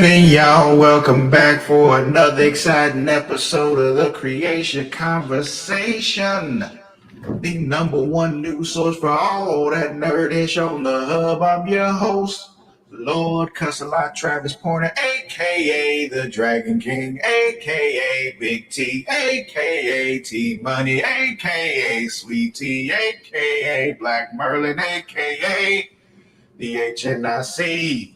evening, y'all. Welcome back for another exciting episode of the Creatia Conversation, the number one news source for all that nerdish on the hub. I'm your host, Lord Cussalot Travis Porter, aka the Dragon King, aka Big T, aka T Money, aka Sweet T, aka Black Merlin, aka the HNIC.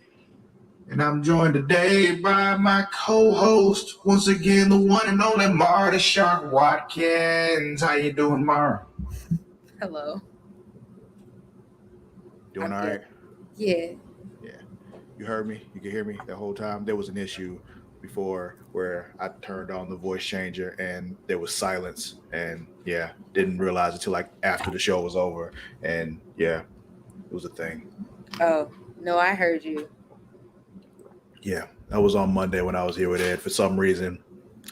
And I'm joined today by my co-host, once again, the one and only Mara Shark Watkins. How you doing, Mara? Hello. Doing I'm all good. right? Yeah. Yeah. You heard me? You could hear me the whole time? There was an issue before where I turned on the voice changer and there was silence. And yeah, didn't realize until like after the show was over. And yeah, it was a thing. Oh, no, I heard you. Yeah, that was on Monday when I was here with Ed. For some reason,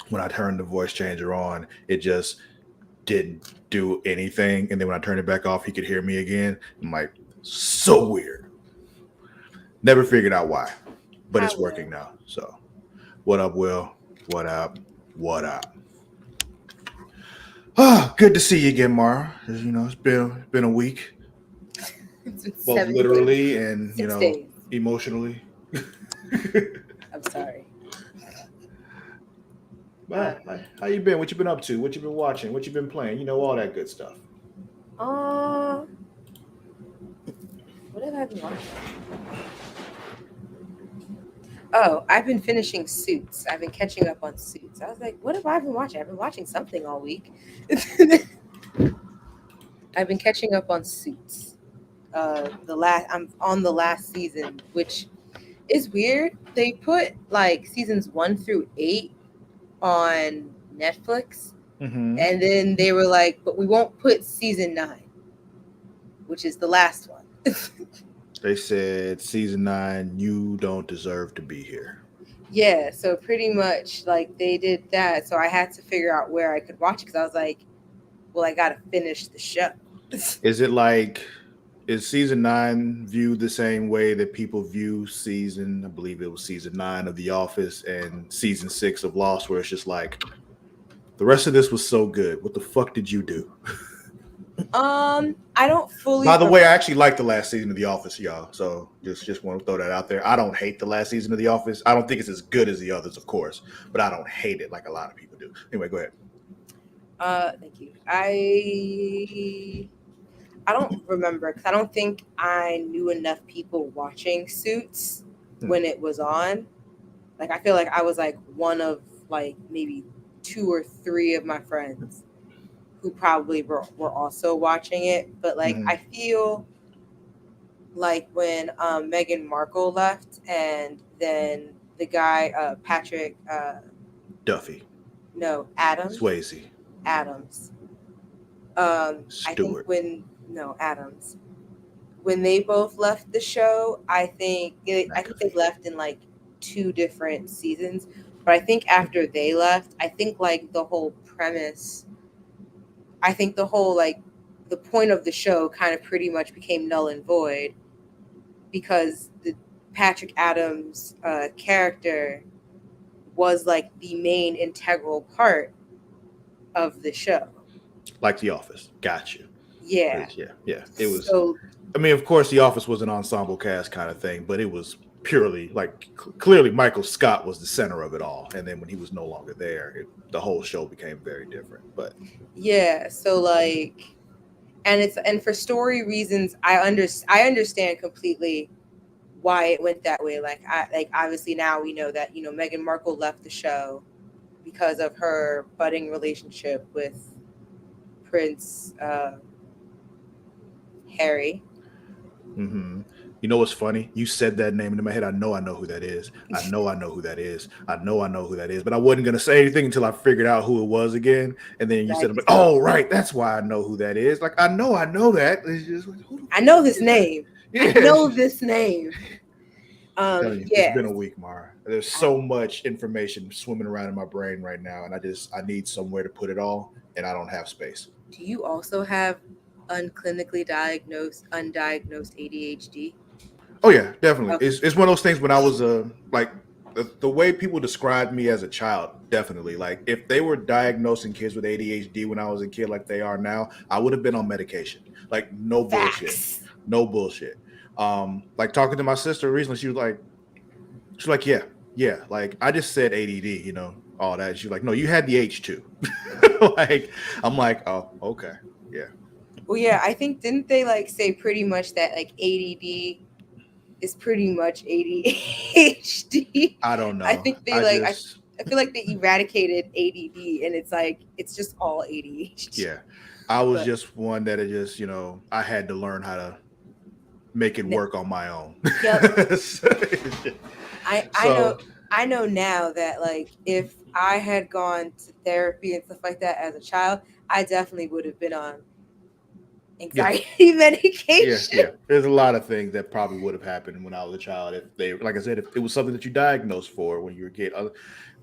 when I turned the voice changer on, it just didn't do anything. And then when I turned it back off, he could hear me again. I'm like, so weird. Never figured out why, but Hi, it's working Will. now. So, what up, Will? What up? What up? Ah, good to see you again, Mara. It's been a week, It's been both 7 days. literally and 6 days. emotionally. I'm sorry. But how you been? What you been up to? What you been watching? What you been playing? All that good stuff. Uh, what have I been watching? Oh, I've been finishing Suits. I've been catching up on Suits. I was like, what have I been watching? I've been watching something all week. I've been catching up on Suits. I'm on the last season, which is weird. They put like seasons 1 through 8 on Netflix, Mm-hmm. and then they were like, but we won't put season 9, which is the last one. They said season 9, you don't deserve to be here. Yeah, so pretty much like they did that. So I had to figure out where I could watch it because I was like, well, I got to finish the show. Is season 9 viewed the same way that people view I believe it was season 9 of The Office and season 6 of Lost, where it's just like, the rest of this was so good. What the fuck did you do? I don't fully. By the way, I actually like the last season of The Office, y'all. So just want to throw that out there. I don't hate the last season of The Office. I don't think it's as good as the others, of course, but I don't hate it like a lot of people do. Anyway, go ahead. Thank you. I don't remember because I don't think I knew enough people watching Suits when it was on. Like I feel like I was like one of like maybe 2 or 3 of my friends who probably were also watching it. But like Mhm. I feel like when Meghan Markle left and then the guy Patrick Duffy, no Adams Swayze, Adams I think Stewart. when no Adams when they both left the show, I think they McAfee. left in like 2 different seasons. But I think after they left, I think like the whole premise, I think the whole like the point of the show kind of pretty much became null and void because the Patrick Adams character was like the main integral part of the show. Like The Office. Got you. Yeah. Yeah. It was. So I mean, of course, The Office was an ensemble cast kind of thing, but it was purely like clearly Michael Scott was the center of it all. And then when he was no longer there, the whole show became very different. But yeah, so like and for story reasons I understand completely why it went that way. Like obviously now we know that, Meghan Markle left the show because of her budding relationship with Prince Harry. mm-hmm. You know what's funny? You said that name into my head. I know who that is. I know who that is. I know who that is. But I wasn't gonna say anything until I figured out who it was again. And then you said, Like, "Oh, right, that's why I know who that is." Like I know that. It's just like, who the I fuck know this is that? name. Yeah, I know this name. I'm telling you, it's been Yes. a week, Mara. There's so much information swimming around in my brain right now, and I need somewhere to put it all, and I don't have space. Do you also have undiagnosed ADHD? Oh yeah, definitely. Okay. It's one of those things when I was like the way people described me as a child, definitely. Like if they were diagnosing kids with ADHD when I was a kid, like they are now, I would have been on medication. Like no bullshit, Facts. no bullshit. Like talking to my sister recently, she's like, yeah, yeah. Like I just said ADD, all that. She's like, no, you had the H2. Like I'm like, oh, okay, yeah. Well, yeah, I think didn't they like say pretty much that like ADD is pretty much ADHD? I don't I know. think they I like just I feel like they eradicated ADD and it's like it's just all ADHD. yeah. I was But just one that it just, I had to learn how to make it work on my own. yep, So I know now that like if I had gone to therapy and stuff like that as a child, I definitely would have been on yeah, anxiety medication. yeah. There's a lot of things that probably would have happened when I was a child if they, like I said, if it was something that you diagnosed for when you were a kid.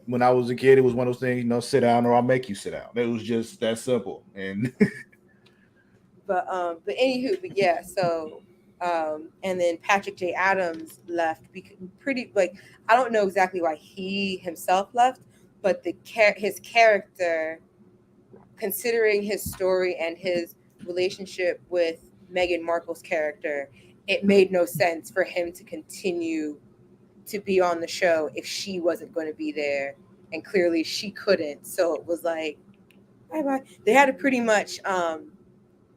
When I was a kid, it was one of those things, sit down or I'll make you sit down. It was just that simple. And But anywho, but yeah, so and then Patrick J. Adams left because pretty like I don't know exactly why he himself left, but his character, considering his story and his relationship with Meghan Markle's character, it made no sense for him to continue to be on the show if she wasn't going to be there, and clearly she couldn't. So it was like, bye bye. They had to pretty much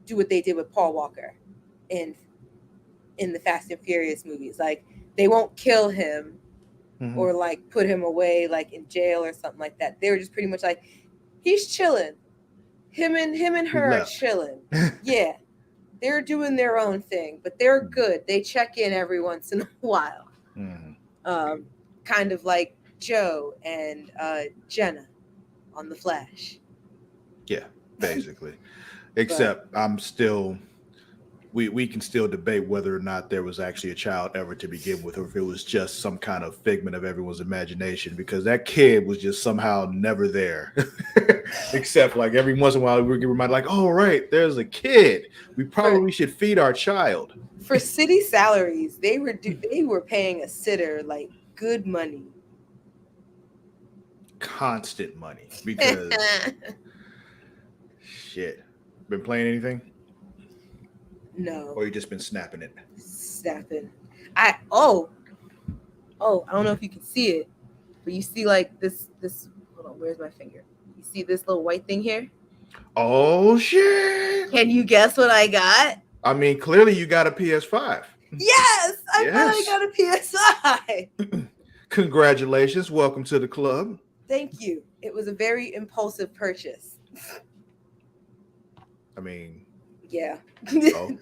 do what they did with Paul Walker in the Fast and Furious movies. Like they won't kill him or like put him away like in jail or something like that. They were just pretty much like, he's chilling. Him and her are chilling. Yeah. They're doing their own thing, but they're good. They check in every once in a while. Kind of like Joe and Jenna on The Flash. Yeah, basically. Except I'm still we can still debate whether or not there was actually a child ever to begin with, or if it was just some kind of figment of everyone's imagination, because that kid was just somehow never there. Except like every once in a while we get reminded, like, oh right, there's a kid. We probably should feed our child. For city salaries, they were paying a sitter like good money. Constant money. Because shit. Been playing anything? No. Or you just been snapping it? Snapping. I don't know if you can see it, but you see like this hold on, where's my finger? You see this little white thing here? Oh shit. Can you guess what I got? I mean, clearly you got a PS5. Yes, I finally got a PS5. Congratulations. Welcome to the club. Thank you. It was a very impulsive purchase. I mean, yeah. Oh.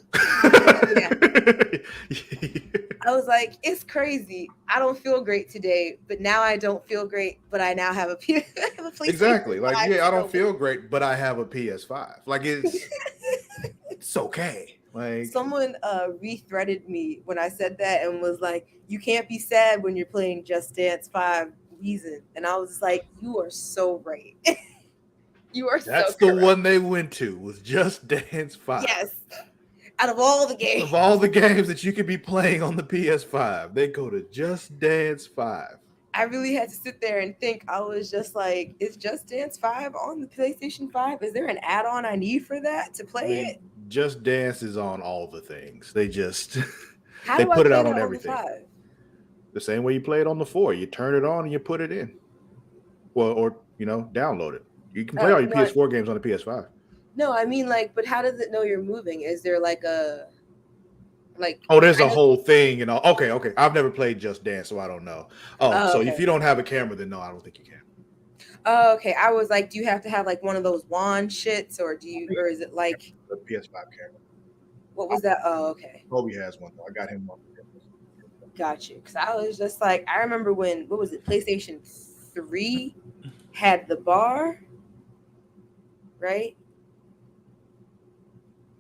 Yeah. I was like, it's crazy. I don't feel great today, but now I don't feel great, but I now have a PlayStation. Exactly. Like, yeah, I don't feel great, but I have a PS5. Like it's okay. Like someone rethreaded me when I said that and was like, you can't be sad when you're playing Just Dance 5 Reason. And I was just like, you are so right. You are That's so the one they went to, was Just Dance 5. Yes. Out of all the games. Of all the games that you could be playing on the PS5, they go to Just Dance 5. I really had to sit there and think. I was just like, is Just Dance 5 on the PlayStation 5? Is there an add-on I need for that to play it? Just Dance is on all the things. They just How they do put I it out play on that everything. On the 5? The same way you play it on the 4. You turn it on and you put it in. Well, or download it. You can play all your PS4 games on the PS5. No, I mean like, but how does it know you're moving? Is there like a there's a whole thing, Okay. I've never played Just Dance, so I don't know. So okay. if you don't have a camera, then no, I don't think you can. Oh, okay. I was like, do you have to have like one of those wand shits, or is it like the PS5 camera? What was that? Oh, okay. Kobe has one though. I got him one. Got you. Because I was just like, I remember when, what was it? PlayStation 3 had the bar, right?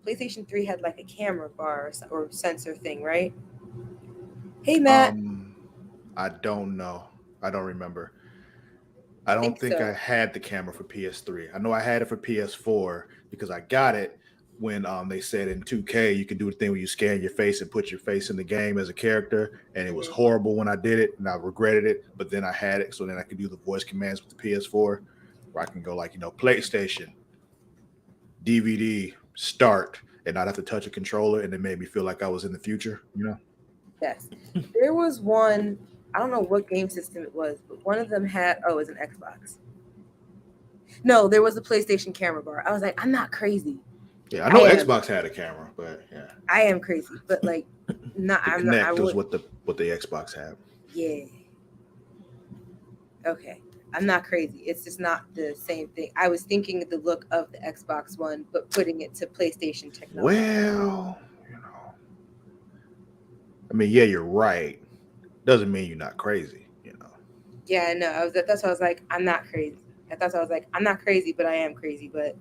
PlayStation 3 had like a camera bar or sensor thing, right? Hey, Matt. I don't know. I don't remember. I don't think I had the camera for PS3. I know I had it for PS4 because I got it when they said in 2K you could do the thing where you scan your face and put your face in the game as a character, and it was Mhm. horrible when I did it, and I regretted it. But then I had it, so then I could do the voice commands with the PS4, where I can go like PlayStation, DVD, start, and not have to touch a controller, and it made me feel like I was in the future. Yes. There was one, I don't know what game system it was, but one of them had, oh, it was an Xbox. No, there was a PlayStation camera bar. I was like, I'm not crazy. Yeah, I know I am. Xbox had a camera, but yeah, I am crazy, but like, not. the I'm not. I Kinect was would. what the Xbox had. Yeah. Okay. I'm not crazy. It's just not the same thing. I was thinking the look of the Xbox One, but putting it to PlayStation technology. Well, I mean, yeah, you're right. Doesn't mean you're not crazy. Yeah, I know. That's why I was like, I'm not crazy. That's why I was like, I'm not crazy, but I am crazy. But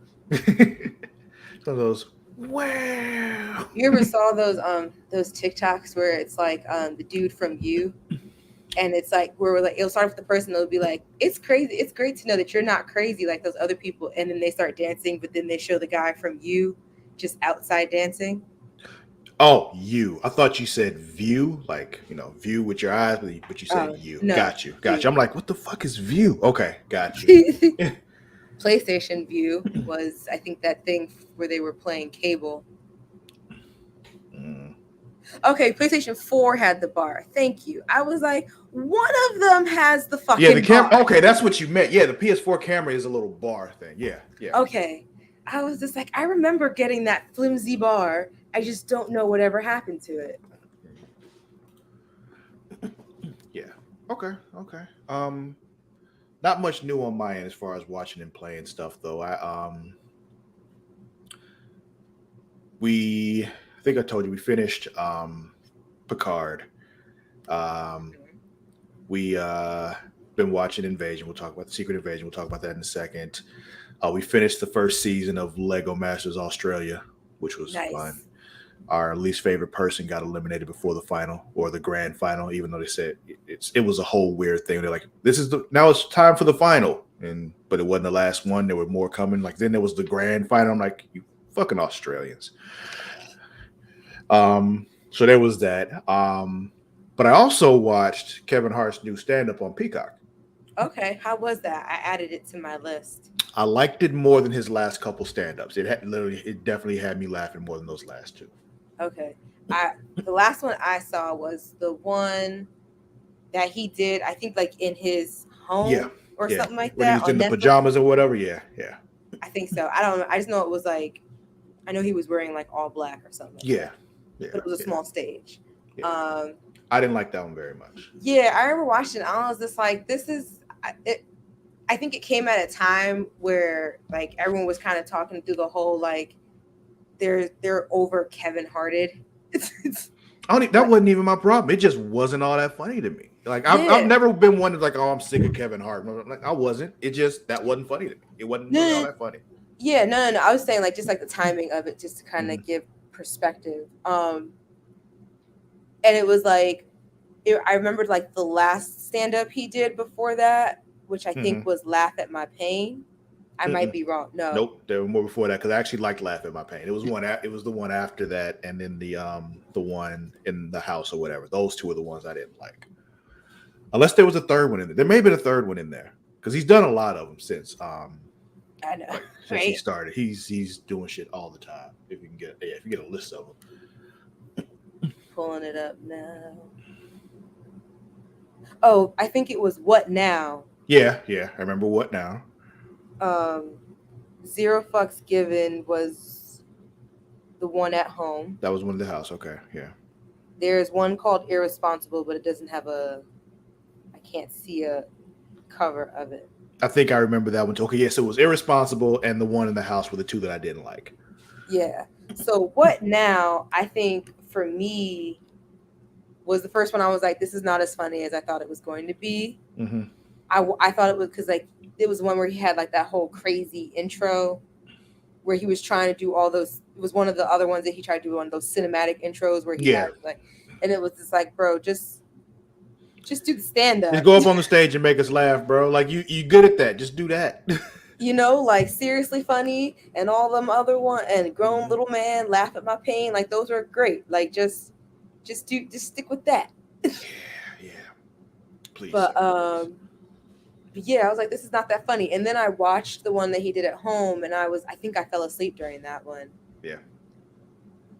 So those. Wow. you ever saw those TikToks where it's like the dude from You, and it's like where we're like, it'll start with the person that'll be like, it's crazy. It's great to know that you're not crazy like those other people, and then they start dancing, but then they show the guy from You just outside dancing. Oh, you. I thought you said view, like, view with your eyes, but you said you. No, Got you. View. I'm like, what the fuck is view? Okay, got you. PlayStation View was, I think, that thing where they were playing cable. Okay, PlayStation 4 had the bar. Thank you. I was like, one of them has the fucking Yeah, the camera. bar. Okay, that's what you meant. Yeah, the PS4 camera is a little bar thing. Yeah. Okay. I was just like, I remember getting that flimsy bar. I just don't know whatever happened to it. Yeah. Okay. Not much new on my end as far as watching and playing stuff though. I think I told you we finished Picard. We been watching Invasion. We'll talk about the Secret Invasion. We'll talk about that in a second. We finished the first season of Lego Masters Australia, which was fun. Our least favorite person got eliminated before the final or the grand final, even though they said it was a whole weird thing. They're like, now it's time for the final, but it wasn't the last one. There were more coming. Like then there was the grand final. I'm like, you fucking Australians. So there was that. But I also watched Kevin Hart's new stand-up on Peacock. Okay, how was that? I added it to my list. I liked it more than his last couple stand-ups. It definitely had me laughing more than those last two. Okay. The last one I saw was the one that he did, I think like in his home or something like when that. He was in the pajamas or whatever. Yeah. I think so. I don't know. I just know it was like, I know he was wearing like all black or something. Yeah. But it was a small stage. Yeah. I didn't like that one very much. Yeah, I remember watching it. I was just like, I think it came at a time where like everyone was kind of talking through the whole like they're over Kevin Harted. That wasn't even my problem. It just wasn't all that funny to me. Like I've never been one that's like, oh, I'm sick of Kevin Hart. Like I wasn't. It just that wasn't funny to me. It wasn't all that funny. Yeah, no. I was saying like just like the timing of it, just to kind of give perspective. And it was like I remembered like the last stand-up he did before that, which I think was Laugh at My Pain. I might be wrong. No. Nope. There were more before that because I actually liked Laugh at My Pain. It was the one after that, and then the one in the house or whatever. Those two are the ones I didn't like. Unless there was a third one in there. There may have been a third one in there because he's done a lot of them since. I know. Since he started, he's doing shit all the time. If you get a list of them. Pulling it up now. Oh, I think it was What Now. Yeah. I remember What Now. Zero Fucks Given was the one at home. That was one in the house. Okay, yeah. There's one called Irresponsible, but it doesn't have I can't see a cover of it. I think I remember that one too. Okay, yes, it was Irresponsible and the one in the house were the two that I didn't like. Yeah. So What Now, I think for me was the first one I was like, this is not as funny as I thought it was going to be. Mm-hmm. I thought it was because like it was one where he had like that whole crazy intro where he was trying to do all those. It was one of the other ones that he tried to do on those cinematic intros where he had like, and it was just like, bro, just do the stand up. Just go up on the stage and make us laugh, bro. Like you good at that. Just do that. You know, like Seriously Funny and all them other one and Grown Mhm. Little Man, Laugh at My Pain, like those are great. Like just stick with that. Yeah. Please, But sir. Please. yeah, I was like, this is not that funny. And then I watched the one that he did at home, and I think I fell asleep during that one. Yeah.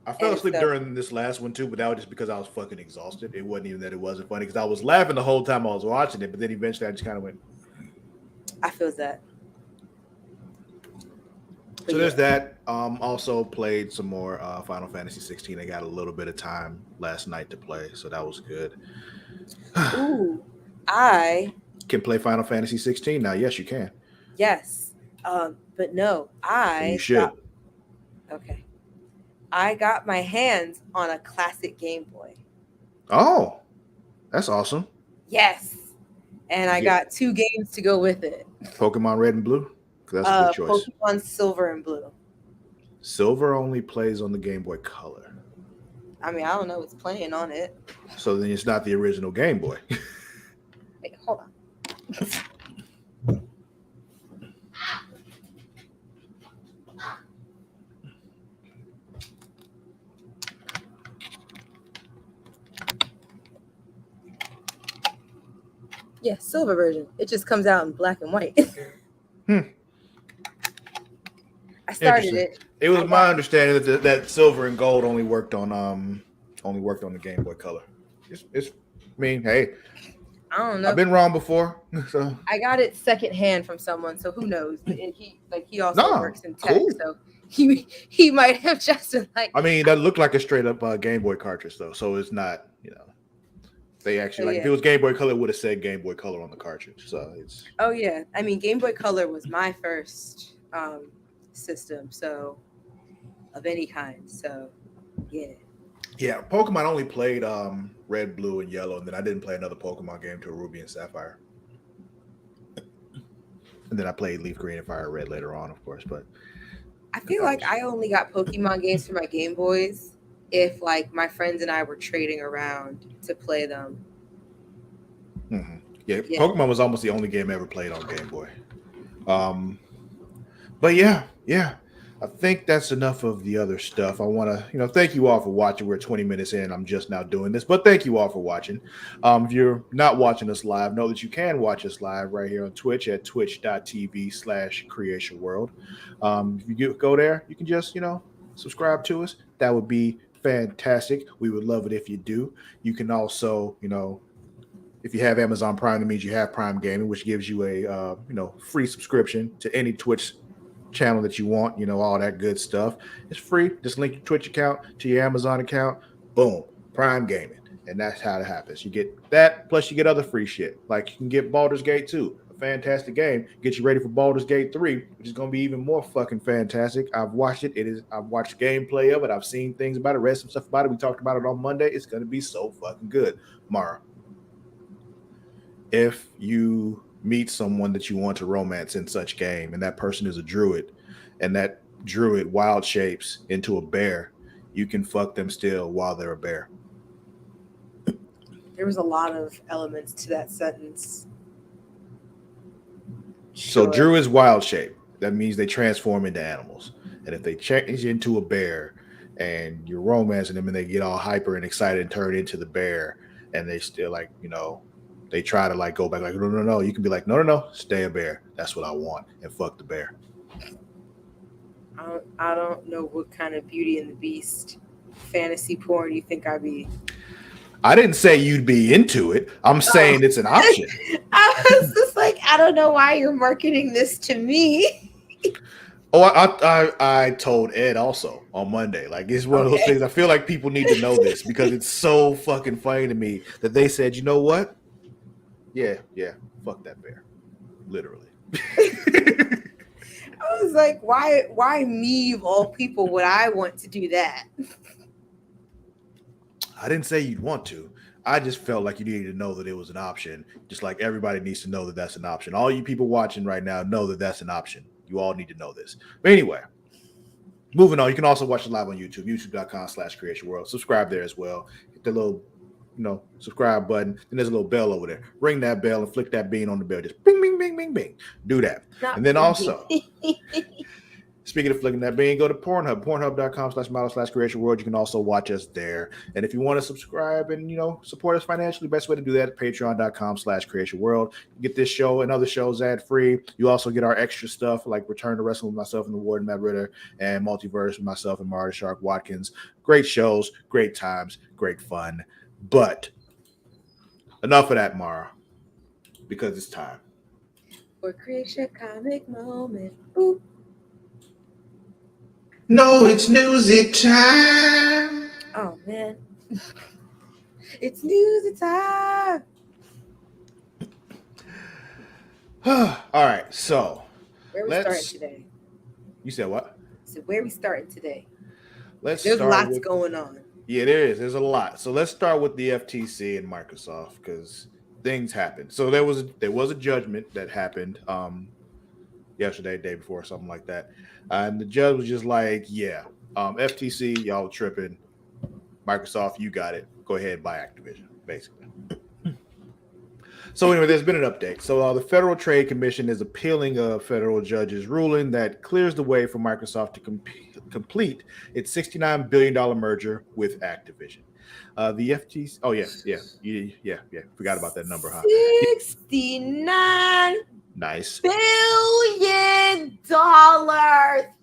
I fell And asleep so during this last one too, but that was just because I was fucking exhausted. It wasn't even that it wasn't funny because I was laughing the whole time I was watching it, but then eventually I just kind of went. I feel that. But So there's yeah. that. Also played some more Final Fantasy 16. I got a little bit of time last night to play, so that was good. Ooh, I Can play Final Fantasy 16 now. Yes, you can, yes. But no, and you I got should. okay. I got my hands on a classic Game Boy. Oh, that's awesome. Yes. And Did I you get got two games to go with it. Pokemon Red and Blue? 'Cause that's a good choice. Pokemon Silver and Blue. Silver only plays on the Game Boy Color, I mean, I don't know what's playing on it. so then it's not the original Game Boy. Wait, hold on. Yeah, silver version. It just comes out in black and white. Hmm. I started Interesting. it. It was I my got understanding that silver and gold only worked on the Game Boy Color. It's I mean, hey, I don't I've know. been wrong before. So I got it secondhand from someone, so who knows? And he also nah, works in tech, cool. so he might have just been like, I mean, that looked like a straight up Game Boy cartridge though, so it's not. They so actually like if yeah. it was Game Boy Color, it would have said Game Boy Color on the cartridge. So it's Oh yeah. I mean, Game Boy Color was my first system, so of any kind. So yeah. yeah. Pokemon only played Red, Blue, and Yellow, and then I didn't play another Pokemon game till Ruby and Sapphire. And then I played Leaf Green and Fire Red later on, of course. But I feel that like was I only got Pokemon games for my Game Boys if like my friends and I were trading around to play them. mm-hmm. Yeah. Yeah. Pokemon was almost the only game I ever played on Game Boy. Um, but yeah. I think that's enough of the other stuff. I want to, thank you all for watching. We're 20 minutes in. I'm just now doing this, but thank you all for watching. If you're not watching us live, know that you can watch us live right here on Twitch at twitch.tv/Creatia World. If you go there, you can just, subscribe to us. That would be fantastic. We would love it if you do. You can also, if you have Amazon Prime, that means you have Prime Gaming, which gives you a free subscription to any Twitch channel that you want, all that good stuff. It's free. Just link your Twitch account to your Amazon account. Boom, Prime Gaming. And that's how it happens. You get that, plus you get other free shit. Like you can get Baldur's Gate 2, a fantastic game. Get you ready for Baldur's Gate 3, which is going to be even more fucking fantastic. I've watched it. I've watched gameplay of it. I've seen things about it, read some stuff about it. We talked about it on Monday. It's going to be so fucking good. Mara, if you meet someone that you want to romance in such game and that person is a druid and that druid wild shapes into a bear, you can fuck them still while they're a bear. There was a lot of elements to that sentence. So Sure. druids wild shape, that means they transform into animals, and if they change into a bear and you're romancing them and they get all hyper and excited and turn into the bear and they still like they try to like go back like no, you can be like no, stay a bear, that's what I want, and fuck the bear. I don't know what kind of Beauty and the Beast fantasy porn you think I'd be. I didn't say you'd be into it. I'm saying it's an option. I was just like, I don't know why you're marketing this to me. Oh, I told Ed also on Monday. Like it's one of those things. I feel like people need to know this because it's so fucking funny to me that they said, you know what? Yeah, fuck that bear, literally. I was like, why me of all people would I want to do that? I didn't say you'd want to. I just felt like you needed to know that it was an option. Just like everybody needs to know that that's an option. All you people watching right now know that that's an option. You all need to know this. But anyway, moving on. You can also watch it live on YouTube, youtube.com/Creatia World. Subscribe there as well. Hit the little, subscribe button. And there's a little bell over there. Ring that bell and flick that bean on the bell. Just bing, bing, bing, bing, bing. Do that. Not And then bing, also, bing. speaking of flicking that bean, go to Pornhub, pornhub.com/model/Creatia World. You can also watch us there. And if you want to subscribe and, support us financially, best way to do that is patreon.com/Creatia World. You get this show and other shows ad-free. You also get our extra stuff like Return to Wrestling with myself and the Warden Matt Ritter and Multiverse with myself and Marty Shark Watkins. Great shows, great times, great fun. But enough of that, Mara, because it's time. For Creatia Comic Moment. Boop. No, it's newsy time. Oh, man. It's newsy time. All right, so Where we starting today? You said what? So where we starting today? There's lots going on. Yeah, there is. There's a lot. So let's start with the FTC and Microsoft because things happened. So there was a judgment that happened yesterday, day before, something like that, and the judge was just like, "Yeah, FTC, y'all tripping. Microsoft, you got it. Go ahead and buy Activision, basically." So anyway, there's been an update. So the Federal Trade Commission is appealing a federal judge's ruling that clears the way for Microsoft to complete its $69 billion merger with Activision. The FTC. Oh yeah. Forgot about that number, huh? $69 Nice. billion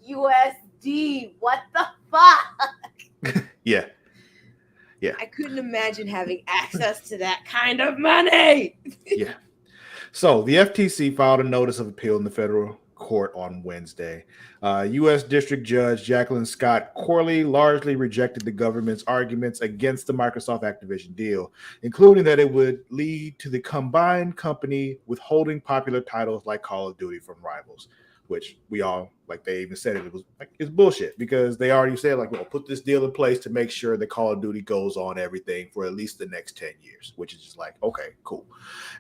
USD. What the fuck? Yeah. I couldn't imagine having access to that kind of money. Yeah. So the FTC filed a notice of appeal in the federal court on Wednesday. U.S. District Judge Jacqueline Scott Corley largely rejected the government's arguments against the Microsoft Activision deal, including that it would lead to the combined company withholding popular titles like Call of Duty from rivals, which we all, like they even said it was like it's bullshit because they already said like, we'll put this deal in place to make sure that Call of Duty goes on everything for at least the next 10 years, which is just like, okay, cool.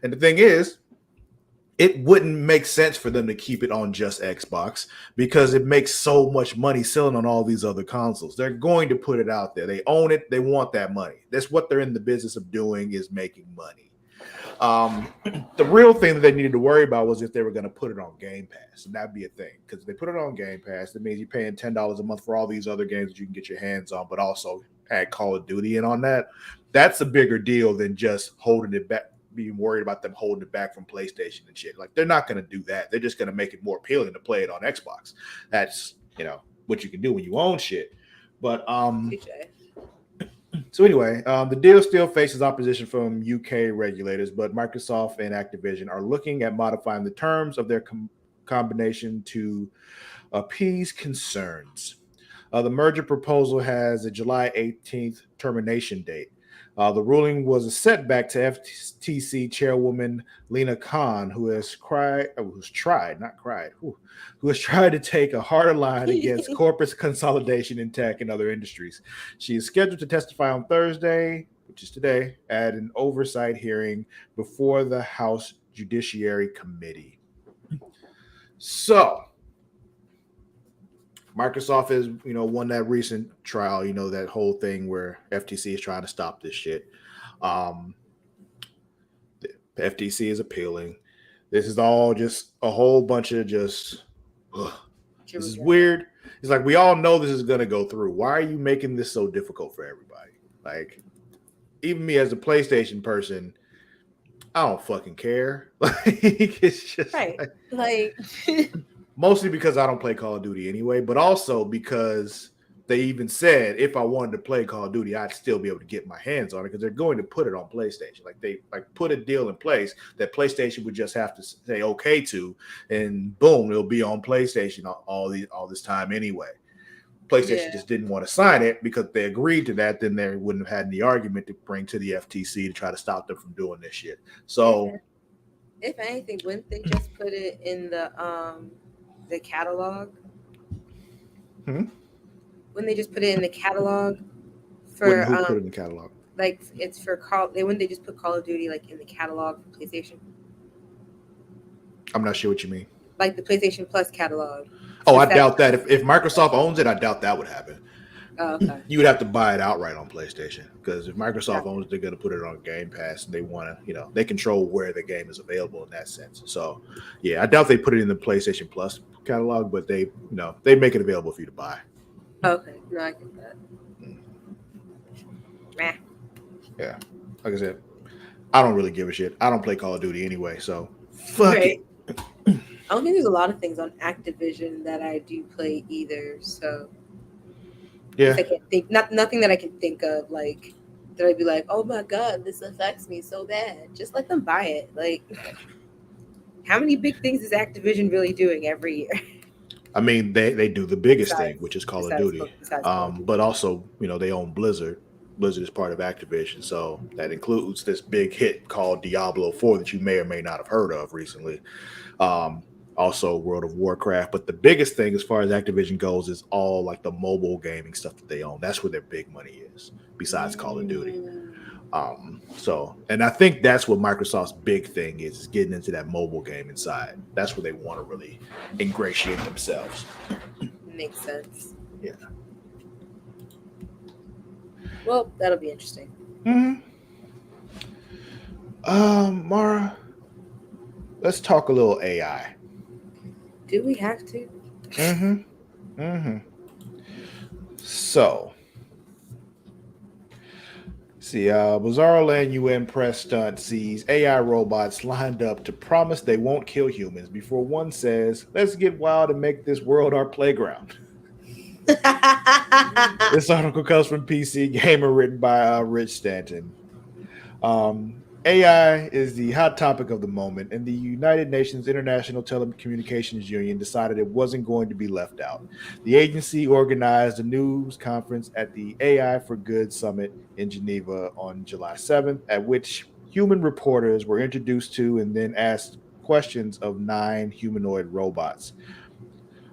And the thing is, it wouldn't make sense for them to keep it on just Xbox because it makes so much money selling on all these other consoles. They're going to put it out there. They own it. They want that money. That's what they're in the business of doing, is making money. The real thing that they needed to worry about was if they were going to put it on Game Pass, and that'd be a thing because if they put it on Game Pass, that means you're paying $10 a month for all these other games that you can get your hands on, but also add Call of Duty in on that. That's a bigger deal than just holding it back, being worried about them holding it back from PlayStation and shit. Like, they're not going to do that. They're just going to make it more appealing to play it on Xbox. That's, what you can do when you own shit. But so anyway, the deal still faces opposition from UK regulators, but Microsoft and Activision are looking at modifying the terms of their combination to appease concerns. The merger proposal has a July 18th termination date. The ruling was a setback to FTC Chairwoman Lena Khan, who has tried to take a harder line against corporate consolidation in tech and other industries. She is scheduled to testify on Thursday, which is today, at an oversight hearing before the House Judiciary Committee. So, Microsoft has, won that recent trial, that whole thing where FTC is trying to stop this shit. The FTC is appealing. This is all just a whole bunch of just, this is weird. It's like, we all know this is going to go through. Why are you making this so difficult for everybody? Like, even me as a PlayStation person, I don't fucking care. Like, it's just right. Like mostly because I don't play Call of Duty anyway, but also because they even said if I wanted to play Call of Duty, I'd still be able to get my hands on it because they're going to put it on PlayStation. Like, they put a deal in place that PlayStation would just have to say okay to, and boom, it'll be on PlayStation all this time anyway. PlayStation just didn't want to sign it because they agreed to that. Then they wouldn't have had any argument to bring to the FTC to try to stop them from doing this shit. So, if anything, wouldn't they just put it in the catalog? Wouldn't they just put it in the catalog for who put it in the catalog? Like, it's for wouldn't they just put Call of Duty like in the catalog for PlayStation? I'm not sure what you mean. Like the PlayStation Plus catalog. Oh, I doubt that. If Microsoft owns it, I doubt that would happen. Oh, okay. You would have to buy it outright on PlayStation, because if Microsoft Gotcha. owns it, they're going to put it on Game Pass, and they want to, they control where the game is available in that sense. So, yeah, I doubt they put it in the PlayStation Plus catalog, but they make it available for you to buy. Okay. No, I get that. Meh. Yeah, like I said, I don't really give a shit. I don't play Call of Duty anyway, so fuck it. Right. I don't think there's a lot of things on Activision that I do play either. So Yeah, I can't think nothing that I can think of like that I'd be like, oh my god, this affects me so bad. Just let them buy it. Like, how many big things is Activision really doing every year? I mean they do the biggest thing, besides which is Call of besides Duty, besides Call of Duty. but also they own Blizzard. Blizzard is part of Activision, so that includes this big hit called Diablo 4 that you may or may not have heard of recently. Um, Also World of Warcraft, but the biggest thing as far as Activision goes is all like the mobile gaming stuff that they own. That's where their big money is, besides Call of Duty. Mm, And I think that's what Microsoft's big thing is getting into that mobile gaming side. That's where they want to really ingratiate themselves. makes sense. Yeah. Well, that'll be interesting. Mm-hmm. Mara, let's talk a little AI. Do we have to? Mm-hmm. Mm-hmm. So, see, Bizarro Land UN press stunt sees AI robots lined up to promise they won't kill humans before one says, "Let's get wild and make this world our playground." This article comes from PC Gamer, written by Rich Stanton. AI is the hot topic of the moment, and the United Nations International Telecommunications Union decided it wasn't going to be left out. The agency organized a news conference at the AI for Good Summit in Geneva on July 7th, at which human reporters were introduced to and then asked questions of 9 humanoid robots.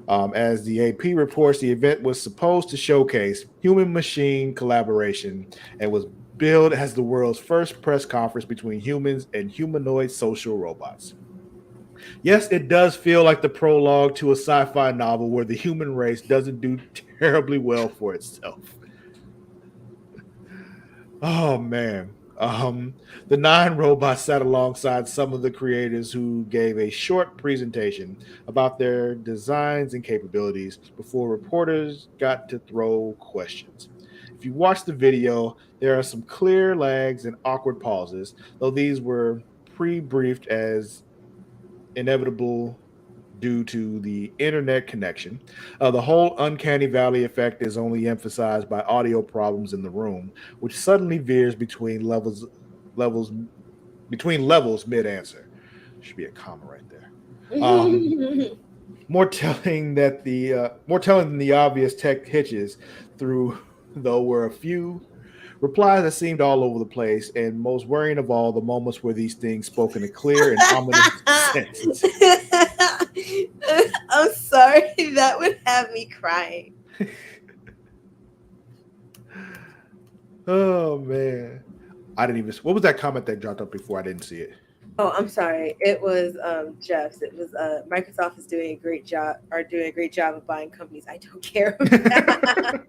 As the AP reports, the event was supposed to showcase human machine collaboration and was billed as the world's first press conference between humans and humanoid social robots. Yes, it does feel like the prologue to a sci fi novel where the human race doesn't do terribly well for itself. Oh, man. The 9 robots sat alongside some of the creators who gave a short presentation about their designs and capabilities before reporters got to throw questions. If you watch the video, there are some clear lags and awkward pauses, though these were pre briefed as inevitable due to the internet connection. The whole uncanny valley effect is only emphasized by audio problems in the room, which suddenly veers levels between levels mid answer. Should be a comma right there. More telling than the obvious tech hitches through, though, were a few replies that seemed all over the place, and most worrying of all, the moments where these things spoke in a clear and ominous sentence. I'm sorry, that would have me crying. Oh man, I didn't even. What was that comment that dropped up before? I didn't see it. Oh, I'm sorry. It was Jeff's. It was Microsoft is doing a great job of buying companies I don't care about.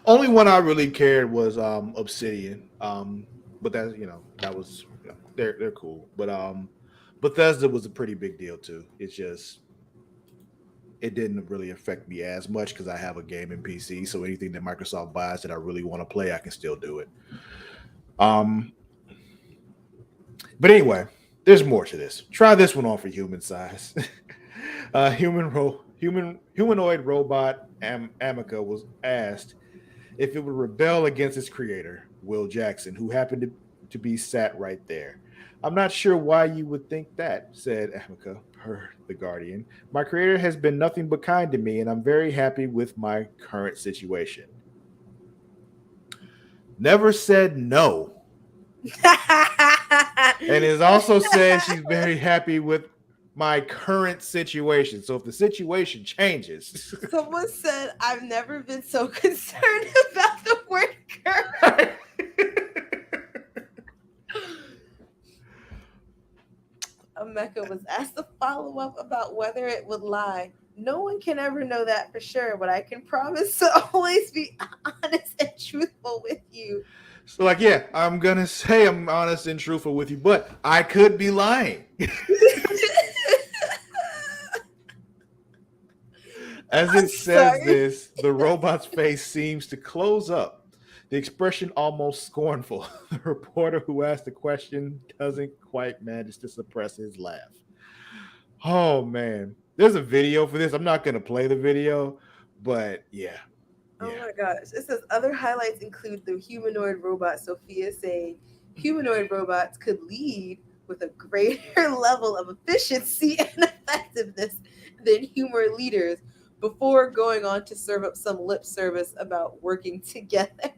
Only one I really cared was Obsidian. But that's that was they're cool. But Bethesda was a pretty big deal too. It's just it didn't really affect me as much because I have a gaming PC. So anything that Microsoft buys that I really want to play, I can still do it. Um, but anyway, there's more to this. Try this one on for human size. Humanoid robot Amica was asked if it would rebel against its creator, Will Jackson, who happened to be sat right there. "I'm not sure why you would think that," said Amica, per The Guardian. "My creator has been nothing but kind to me, and I'm very happy with my current situation." Never said no. And has also said she's very happy with my current situation. So if the situation changes. Someone said, I've never been so concerned about the word current. Mecca was asked to follow up about whether it would lie. No one can ever know that for sure, but I can promise to always be honest and truthful with you. So, like, yeah, I'm gonna say I'm honest and truthful with you, but I could be lying. As I'm it says sorry. this, the robot's face seems to close up, the expression almost scornful. The reporter who asked the question doesn't quite manage to suppress his laugh. Oh man, there's a video for this. I'm not gonna play the video, but yeah, Oh yeah. my gosh. It says other highlights include the humanoid robot Sophia saying humanoid robots could lead with a greater level of efficiency and effectiveness than human leaders before going on to serve up some lip service about working together.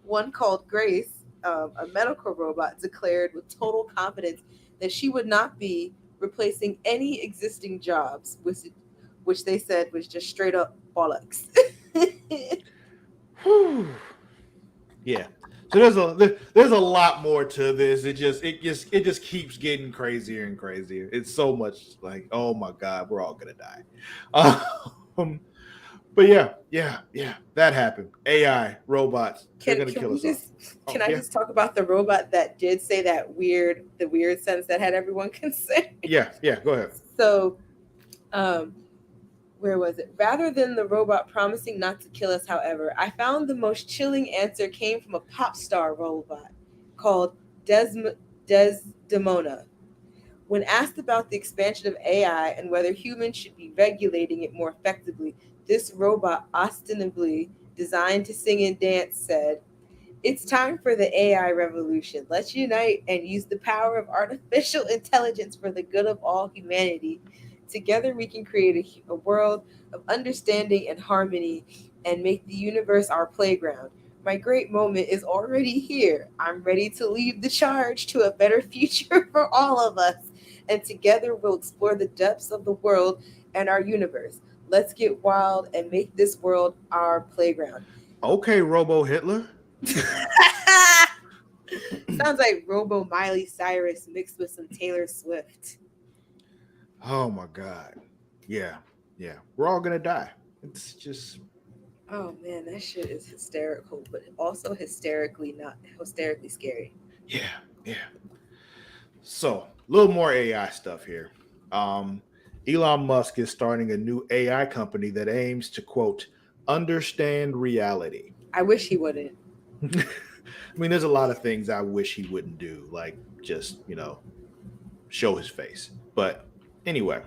One called Grace, a medical robot, declared with total confidence that she would not be replacing any existing jobs, which they said was just straight up bollocks. Whew. Yeah. So there's a lot more to this. It just keeps getting crazier and crazier. It's so much like, oh my god, we're all gonna die. Um, but yeah, that happened. AI robots, they're can gonna can kill we us all. just can Oh I yeah, just talk about the robot that did say the weird sentence that had everyone concerned? yeah. Go ahead. So, um, where was it? Rather than the robot promising not to kill us, however, I found the most chilling answer came from a pop star robot called Desdemona. When asked about the expansion of AI and whether humans should be regulating it more effectively, this robot, ostensibly designed to sing and dance, said, "It's time for the AI revolution. Let's unite and use the power of artificial intelligence for the good of all humanity. Together, we can create a world of understanding and harmony and make the universe our playground. My great moment is already here. I'm ready to lead the charge to a better future for all of us. And together, we'll explore the depths of the world and our universe. Let's get wild and make this world our playground." Okay, Robo Hitler. Sounds like Robo Miley Cyrus mixed with some Taylor Swift. Oh my god. Yeah. We're all gonna die. It's just Oh man, that shit is hysterical, but also hysterically not hysterically scary. yeah. So, a little more AI stuff here. Um, Elon Musk is starting a new AI company that aims to quote understand reality. I wish he wouldn't. I mean, there's a lot of things I wish he wouldn't do, like just show his face. But anyway,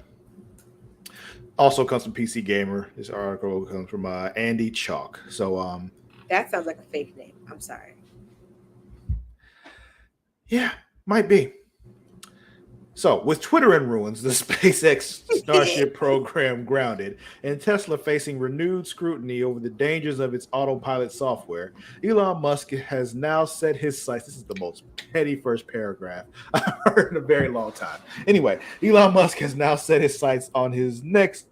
also comes from PC Gamer. This article comes from Andy Chalk. So That sounds like a fake name. I'm sorry. yeah, might be. So, with Twitter in ruins, the SpaceX Starship program grounded, and Tesla facing renewed scrutiny over the dangers of its autopilot software, Elon Musk has now set his sights. This is the most petty first paragraph I've heard in a very long time. Anyway, Elon Musk has now set his sights on his next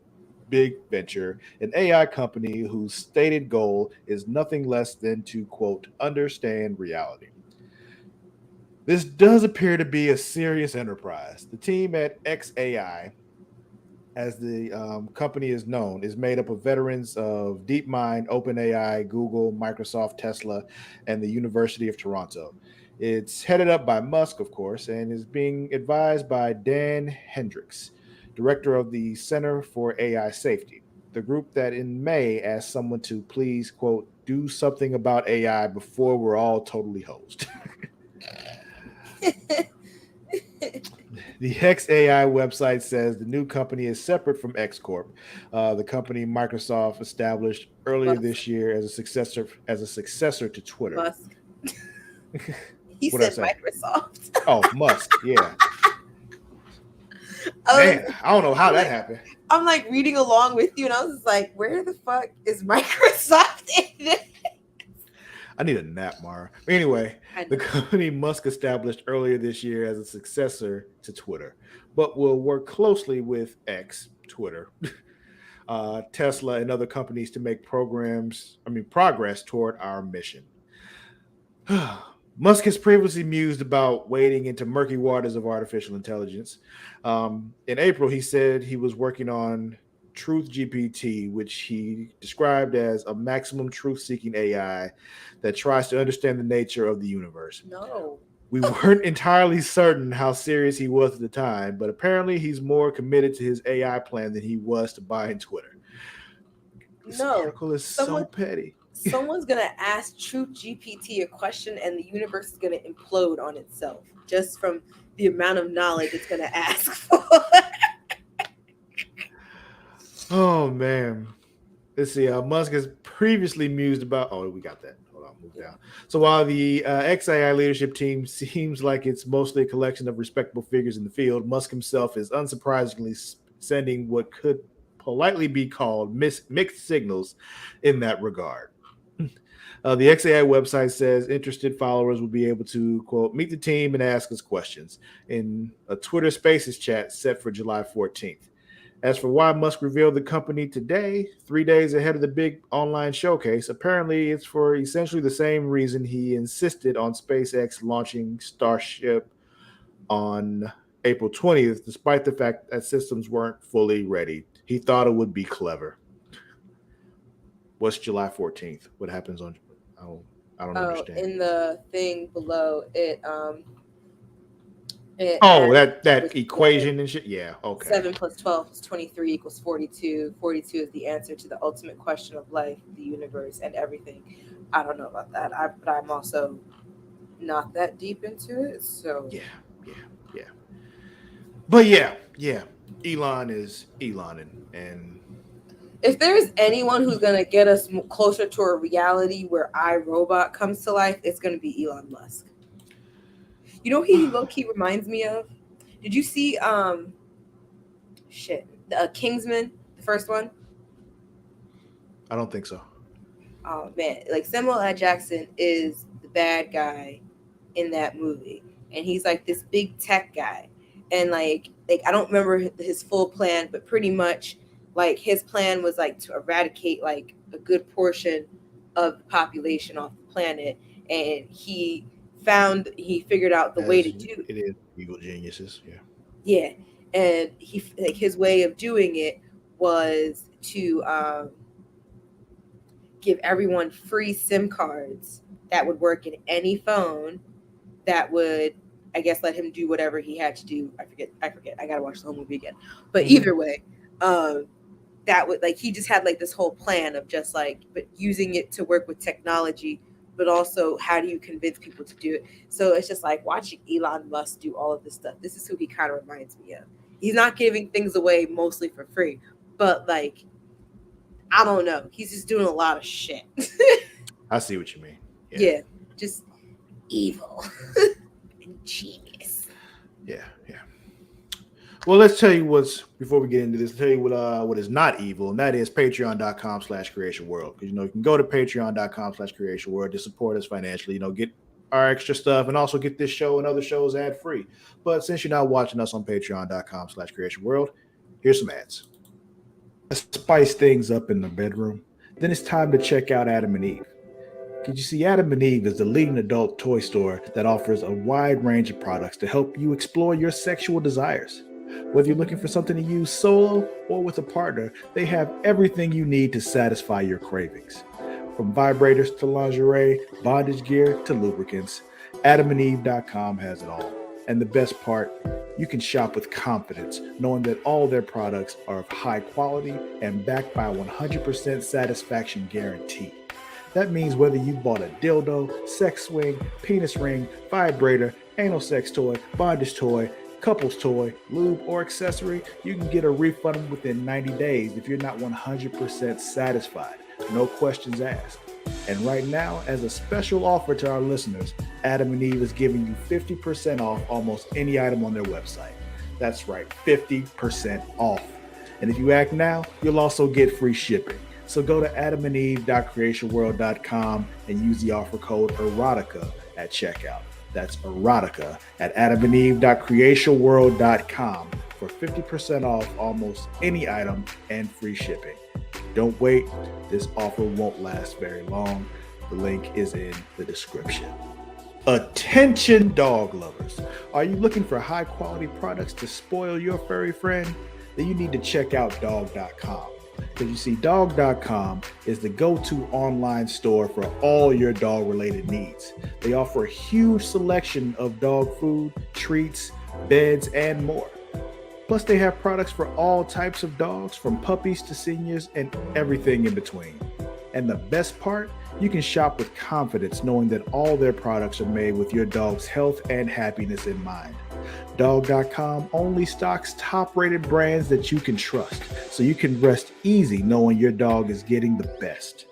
big venture, an AI company whose stated goal is nothing less than to, quote, understand reality. This does appear to be a serious enterprise. The team at XAI, as the company is known, is made up of veterans of DeepMind, OpenAI, Google, Microsoft, Tesla, and the University of Toronto. It's headed up by Musk, of course, and is being advised by Dan Hendricks, director of the Center for AI Safety, the group that in May asked someone to please, quote, do something about AI before we're all totally hosed. The XAI website says the new company is separate from X Corp, the company Microsoft established earlier Musk. this year as a successor to Twitter. Musk. He What did I said say? Microsoft. Oh, Musk. Yeah, I was man, I don't know how I'm that like happened. I'm like reading along with you and I was just like, where the fuck is Microsoft in this? I need a nap, Mara. Anyway, I the know. company Musk established earlier this year as a successor to Twitter, but will work closely with X, Twitter, Tesla, and other companies to make progress toward our mission. Musk has previously mused about wading into murky waters of artificial intelligence. In April, he said he was working on Truth GPT, which he described as a maximum truth-seeking AI that tries to understand the nature of the universe. No. We weren't entirely certain how serious he was at the time, but apparently he's more committed to his AI plan than he was to buying Twitter. This article is so petty. Someone's gonna ask Truth GPT a question, and the universe is gonna implode on itself just from the amount of knowledge it's gonna ask for. Oh man. Let's see. Musk has previously mused about. Oh, we got that. Hold on, move down. So while the XAI leadership team seems like it's mostly a collection of respectable figures in the field, Musk himself is unsurprisingly sending what could politely be called mixed signals in that regard. The XAI website says interested followers will be able to, quote, meet the team and ask us questions in a Twitter Spaces chat set for July 14th. As for why Musk revealed the company today, 3 days ahead of the big online showcase, apparently it's for essentially the same reason he insisted on SpaceX launching Starship on April 20th, despite the fact that systems weren't fully ready. He thought it would be clever. What's July 14th? What happens on... I don't understand. In the thing below it, that equation and shit. Yeah, okay. 7 + 12 = 23 = 42. 42 is the answer to the ultimate question of life, the universe, and everything. I don't know about that. But I'm also not that deep into it. So yeah. But yeah. Elon is Elon, and if there's anyone who's gonna get us closer to a reality where iRobot comes to life, it's gonna be Elon Musk. You know who he low-key reminds me of? Did you see Kingsman, the first one? I don't think so. Oh man, like Samuel L. Jackson is the bad guy in that movie, and he's like this big tech guy, and like I don't remember his full plan, but pretty much like his plan was like to eradicate like a good portion of the population off the planet, and he figured out the way to do it. Is evil geniuses, yeah, and he like his way of doing it was to give everyone free SIM cards that would work in any phone that would, I guess, let him do whatever he had to do. I forget. I gotta watch the whole movie again. But either way, that would like he just had like this whole plan of just like, but using it to work with technology, but also how do you convince people to do it? So it's just like watching Elon Musk do all of this stuff. This is who he kind of reminds me of. He's not giving things away mostly for free, but like, I don't know. He's just doing a lot of shit. I see what you mean. Yeah, just evil and genius. Yeah. Well, let's tell you before we get into this, tell you what is not evil, and that is patreon.com/creationworld. Because, you can go to patreon.com/creationworld to support us financially, get our extra stuff and also get this show and other shows ad-free. But since you're not watching us on patreon.com/creationworld, here's some ads. To spice things up in the bedroom, then it's time to check out Adam and Eve. Because you see, Adam and Eve is the leading adult toy store that offers a wide range of products to help you explore your sexual desires. Whether you're looking for something to use solo or with a partner, they have everything you need to satisfy your cravings. From vibrators to lingerie, bondage gear to lubricants, AdamandEve.com has it all. And the best part, you can shop with confidence, knowing that all their products are of high quality and backed by a 100% satisfaction guarantee. That means whether you bought a dildo, sex swing, penis ring, vibrator, anal sex toy, bondage toy, couples toy, lube, or accessory, you can get a refund within 90 days if you're not 100% satisfied. No questions asked. And right now, as a special offer to our listeners, Adam and Eve is giving you 50% off almost any item on their website. That's right, 50% off. And if you act now, you'll also get free shipping. So go to adamandeve.creationworld.com and use the offer code erotica at checkout. That's erotica at adamandeve.creationworld.com for 50% off almost any item and free shipping. Don't wait. This offer won't last very long. The link is in the description. Attention dog lovers. Are you looking for high quality products to spoil your furry friend? then you need to check out dog.com. Because you see, dog.com is the go-to online store for all your dog-related needs. They offer a huge selection of dog food, treats, beds, and more. Plus, they have products for all types of dogs, from puppies to seniors and everything in between. And the best part, you can shop with confidence knowing that all their products are made with your dog's health and happiness in mind. Dog.com only stocks top-rated brands that you can trust, so you can rest easy knowing your dog is getting the best.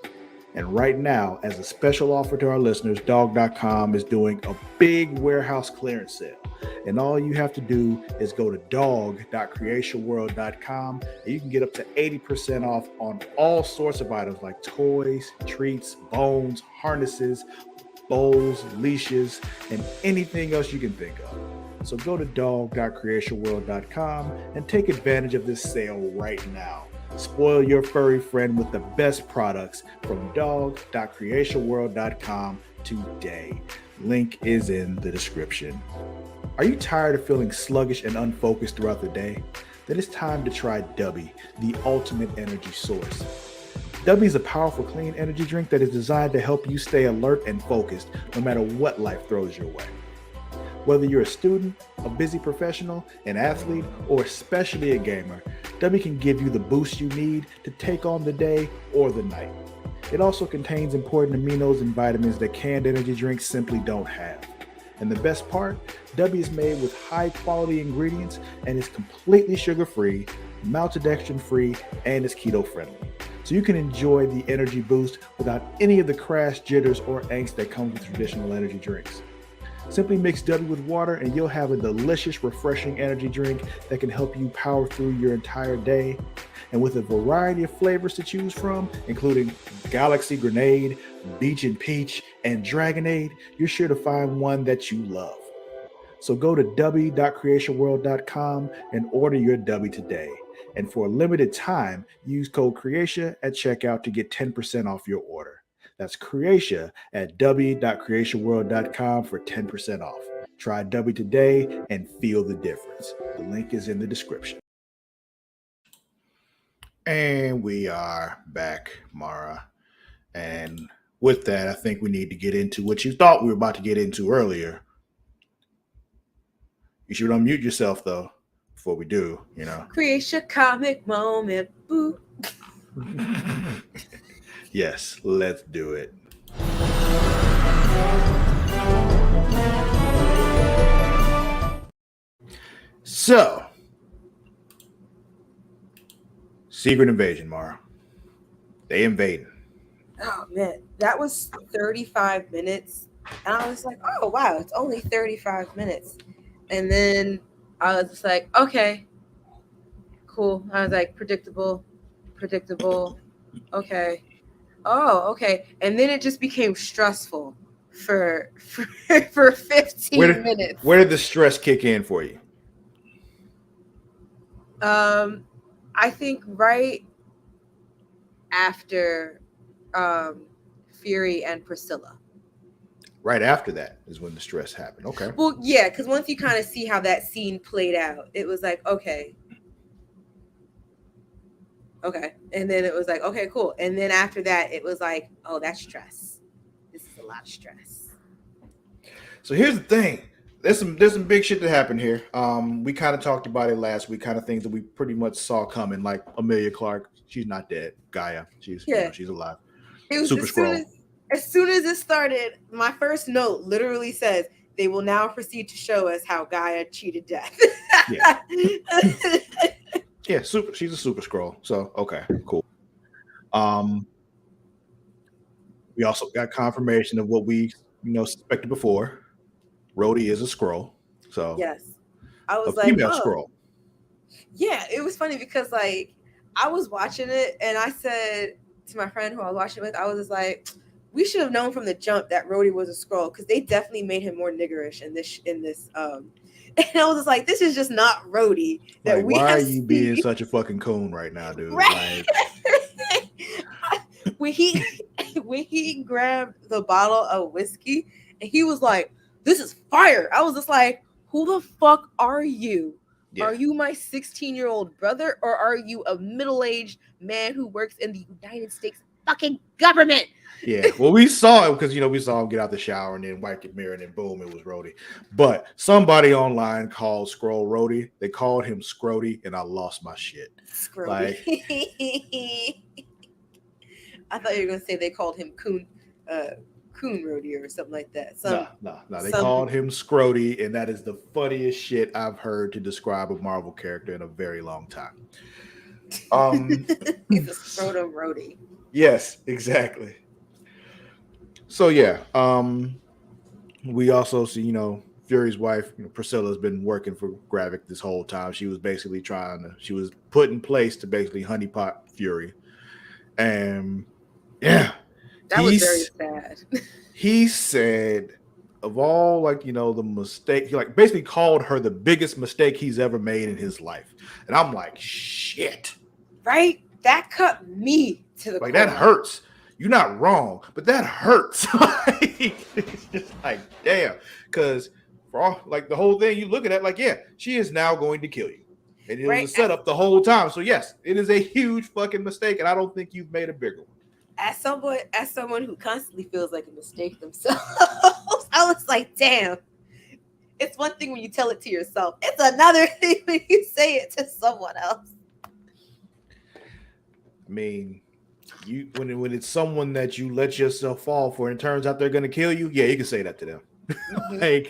And right now, as a special offer to our listeners, Dog.com is doing a big warehouse clearance sale. And all you have to do is go to dog.creatiaworld.com and you can get up to 80% off on all sorts of items like toys, treats, bones, harnesses, bowls, leashes, and anything else you can think of. So go to dog.creatiaworld.com and take advantage of this sale right now. Spoil your furry friend with the best products from dog.creatiaworld.com today. Link is in the description. Are you tired of feeling sluggish and unfocused throughout the day? Then it's time to try Dubby, the ultimate energy source. Dubby is a powerful, clean energy drink that is designed to help you stay alert and focused no matter what life throws your way. Whether you're a student, a busy professional, an athlete, or especially a gamer, Dubby can give you the boost you need to take on the day or the night. It also contains important aminos and vitamins that canned energy drinks simply don't have. And the best part, Dubby is made with high quality ingredients and is completely sugar-free, maltodextrin-free, and is keto-friendly. So you can enjoy the energy boost without any of the crash, jitters, or angst that comes with traditional energy drinks. Simply mix Dubby with water and you'll have a delicious, refreshing energy drink that can help you power through your entire day. And with a variety of flavors to choose from, including Galaxy Grenade, Beach and Peach, and Dragonade, you're sure to find one that you love. So go to dubby.creatiaworld.com and order your Dubby today. And for a limited time, use code Creatia at checkout to get 10% off your order. That's Creatia at dubby.creatiaworld.com for 10% off. Try Dubby today and feel the difference. The link is in the description. And we are back, Mara. And with that, I think we need to get into what you thought we were about to get into earlier. You should unmute yourself, though, before we do, you know. Creatia comic moment. Boo. Yes, let's do it. So, Secret Invasion, Mara. They invaded. Oh man, that was 35 minutes. And I was like, oh wow, it's only 35 minutes. And then I was just like, okay, cool. I was like, predictable. Okay. Oh, okay. And then it just became stressful for 15 minutes. Where did the stress kick in for you? I think right after Fury and Priscilla. Right after that is when the stress happened. Okay. Well, yeah, because once you kind of see how that scene played out, it was like, okay. And then it was like, okay, cool. And then after that, it was like, oh, that's stress. This is a lot of stress. So here's the thing. There's some big shit that happened here. We kind of talked about it last week, kind of things that we pretty much saw coming, like Amelia Clark. She's not dead. Gaia, she's alive. It was Super Skrull. as soon as it started, my first note literally says, they will now proceed to show us how Gaia cheated death. Yeah. Yeah, she's a Super Skrull. So okay, cool. We also got confirmation of what we suspected before. Rhodey is a Skrull. So yes. I was a female like, Skrull. Yeah, it was funny because like I was watching it and I said to my friend who I was watching with, I was just like, we should have known from the jump that Rhodey was a Skrull because they definitely made him more niggerish in this and I was just like, this is just not Rhodey. That like, why are you being such a fucking coon right now, dude? Right. Like, when he grabbed the bottle of whiskey and he was like, this is fire. I was just like, who the fuck are you? Yeah. Are you my 16-year-old brother, or are you a middle-aged man who works in the United States fucking government? Yeah, well, we saw it because we saw him get out the shower and then wipe the mirror and then boom, it was Rhodey. But somebody online called Skrull Rhodey. They called him Scrody, and I lost my shit. Scrody. Like, I thought you were gonna say they called him Coon Rodeo or something like that. no. They called him Scrody, and that is the funniest shit I've heard to describe a Marvel character in a very long time. He's a scrotum roadie. Yes, exactly. So yeah, we also see, Fury's wife, Priscilla's been working for Gravik this whole time. She was basically she was put in place to basically honeypot Fury. And yeah, That was very sad. He said of all, the mistake, he basically called her the biggest mistake he's ever made in his life. And I'm like, shit. Right? That cut me to the core. That hurts. You're not wrong, but that hurts. It's just like, damn. Because for all, the whole thing you look at it, yeah, she is now going to kill you. And it was a setup the whole time. So yes, it is a huge fucking mistake, and I don't think you've made a bigger one. As someone who constantly feels like a mistake themselves, I was like, damn. It's one thing when you tell it to yourself. It's another thing when you say it to someone else. I mean, when it's someone that you let yourself fall for and it turns out they're going to kill you, yeah, you can say that to them. Mm-hmm.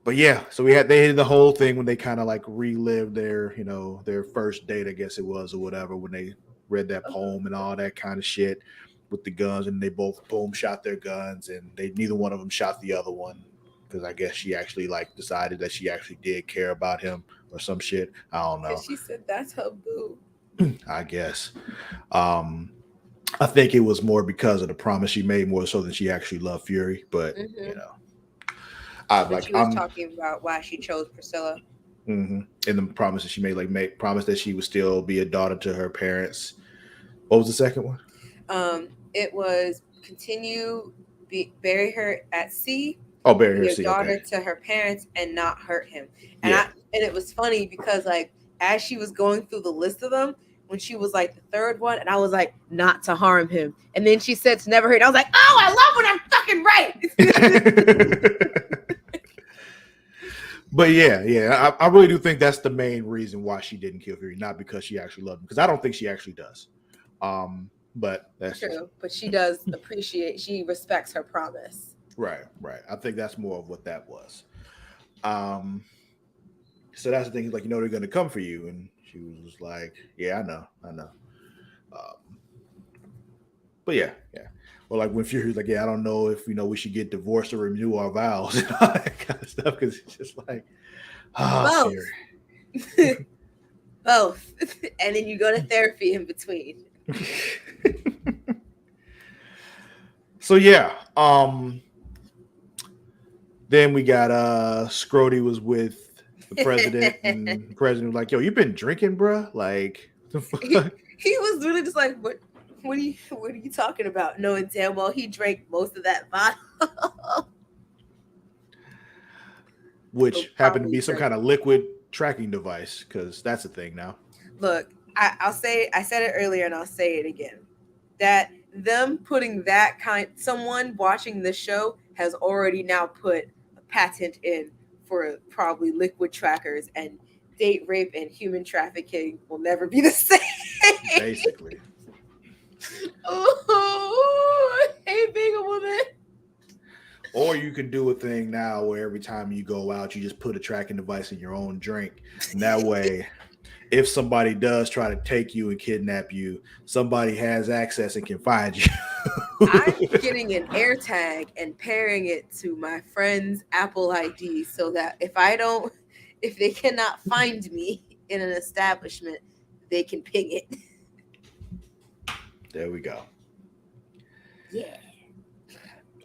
But yeah, so they did the whole thing when they kind of relived their, their first date, I guess it was, or whatever, when they read that poem and all that kind of shit with the guns, and they both shot their guns, and neither one of them shot the other one because I guess she actually decided that she actually did care about him or some shit. I don't know. And she said that's her boo. I guess. I think it was more because of the promise she made more so than she actually loved Fury, but she was talking about why she chose Priscilla. Mm-hmm. And the promises she made, promise that she would still be a daughter to her parents. What was the second one? It was bury her at sea. Oh, bury her be at sea. A daughter to her parents and not hurt him. And and it was funny because as she was going through the list of them, when she was the third one, and I was like, not to harm him. And then she said to never hurt. I was like, oh, I love when I'm fucking right. But yeah, I really do think that's the main reason why she didn't kill Fury, not because she actually loved him, because I don't think she actually does. But that's true. But she does appreciate. She respects her promise. Right. I think that's more of what that was. So that's the thing. He's like, they're going to come for you, and she was like, yeah, I know. But yeah. Or when Fury's like, yeah, I don't know if we should get divorced or renew our vows and all that kind of stuff, because it's just both. Fury. Both. And then you go to therapy in between. So yeah. Then we got Scrody was with the president, and the president was like, yo, you been drinking, bruh? The fuck? He was really just like, what are you talking about? Knowing damn well he drank most of that bottle. Which happened to be some kind of liquid tracking device, because that's a thing now. Look, I said it earlier and I'll say it again. That them putting someone watching this show has already now put a patent in for probably liquid trackers, and date rape and human trafficking will never be the same. Basically. Oh, I hate being a woman. Or you can do a thing now where every time you go out, you just put a tracking device in your own drink. And that way, if somebody does try to take you and kidnap you, somebody has access and can find you. I'm getting an AirTag and pairing it to my friend's Apple ID so that if they cannot find me in an establishment, they can ping it. There we go. Yeah.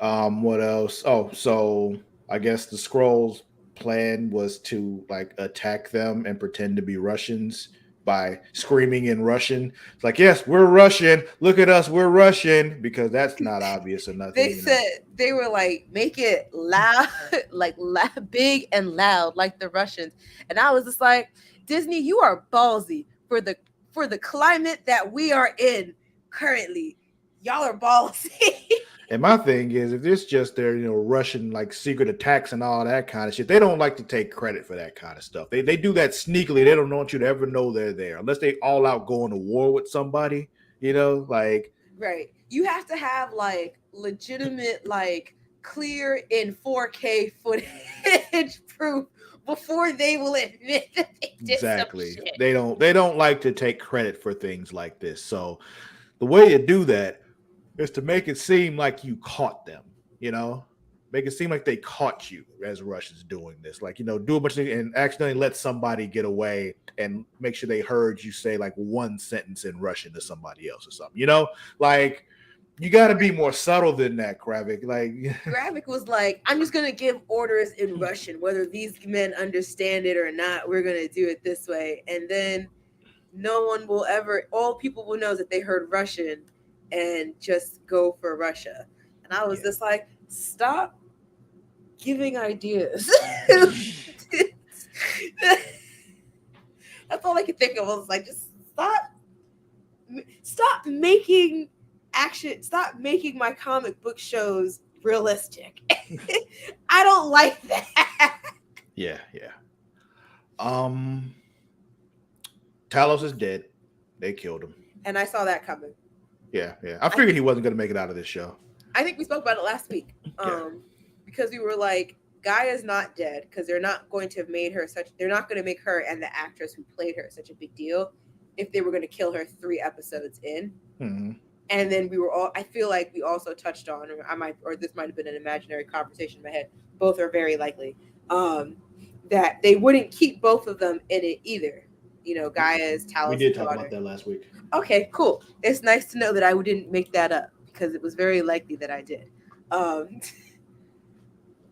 What else? Oh, so I guess the Skrulls' plan was to attack them and pretend to be Russians by screaming in Russian. It's like, yes, we're Russian. Look at us, we're Russian, because that's not obvious or nothing. They said they were like, make it loud, like big and loud, like the Russians. And I was just like, Disney, you are ballsy for the climate that we are in currently. Y'all are ballsy. And my thing is, if it's just their, Russian like secret attacks and all that kind of shit, they don't like to take credit for that kind of stuff. They do that sneakily. They don't want you to ever know they're there unless they all out going to war with somebody. Like right. You have to have like legitimate, like clear in 4K footage proof before they will admit that they did exactly. some shit. They don't like to take credit for things like this. So the way you do that is to make it seem like you caught them, make it seem like they caught you as Russians doing this, like, do a bunch of things and accidentally let somebody get away and make sure they heard you say like one sentence in Russian to somebody else or something, like you got to be more subtle than that, Kravik. Like Kravik was like, I'm just going to give orders in Russian, whether these men understand it or not, we're going to do it this way. And then all people will know is that they heard Russian and just go for Russia. And I was just like, stop giving ideas. That's all I could think of. I was like, just stop making my comic book shows realistic. I don't like that. Yeah. Talos is dead. They killed him. And I saw that coming. Yeah. I figured he wasn't going to make it out of this show. I think we spoke about it last week. Because we were like, Gaia's not dead because they're not going to make her and the actress who played her such a big deal if they were going to kill her 3 episodes in. Mm-hmm. And then I feel like we also touched on, or this might have been an imaginary conversation in my head. Both are very likely. That they wouldn't keep both of them in it either. Gaia's Talos. We did talk about that last week. Okay, cool. It's nice to know that I didn't make that up because it was very likely that I did.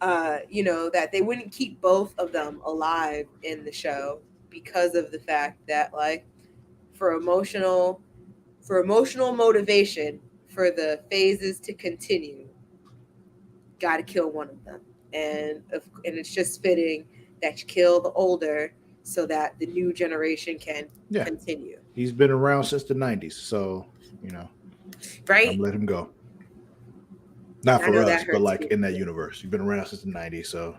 That they wouldn't keep both of them alive in the show because of the fact that, like, for emotional motivation for the phases to continue, got to kill one of them, and it's just fitting that you kill the older so that the new generation can continue. He's been around since the 90s, so right. I'm let him go. Not for us, but like in that universe. You've been around since the 90s, so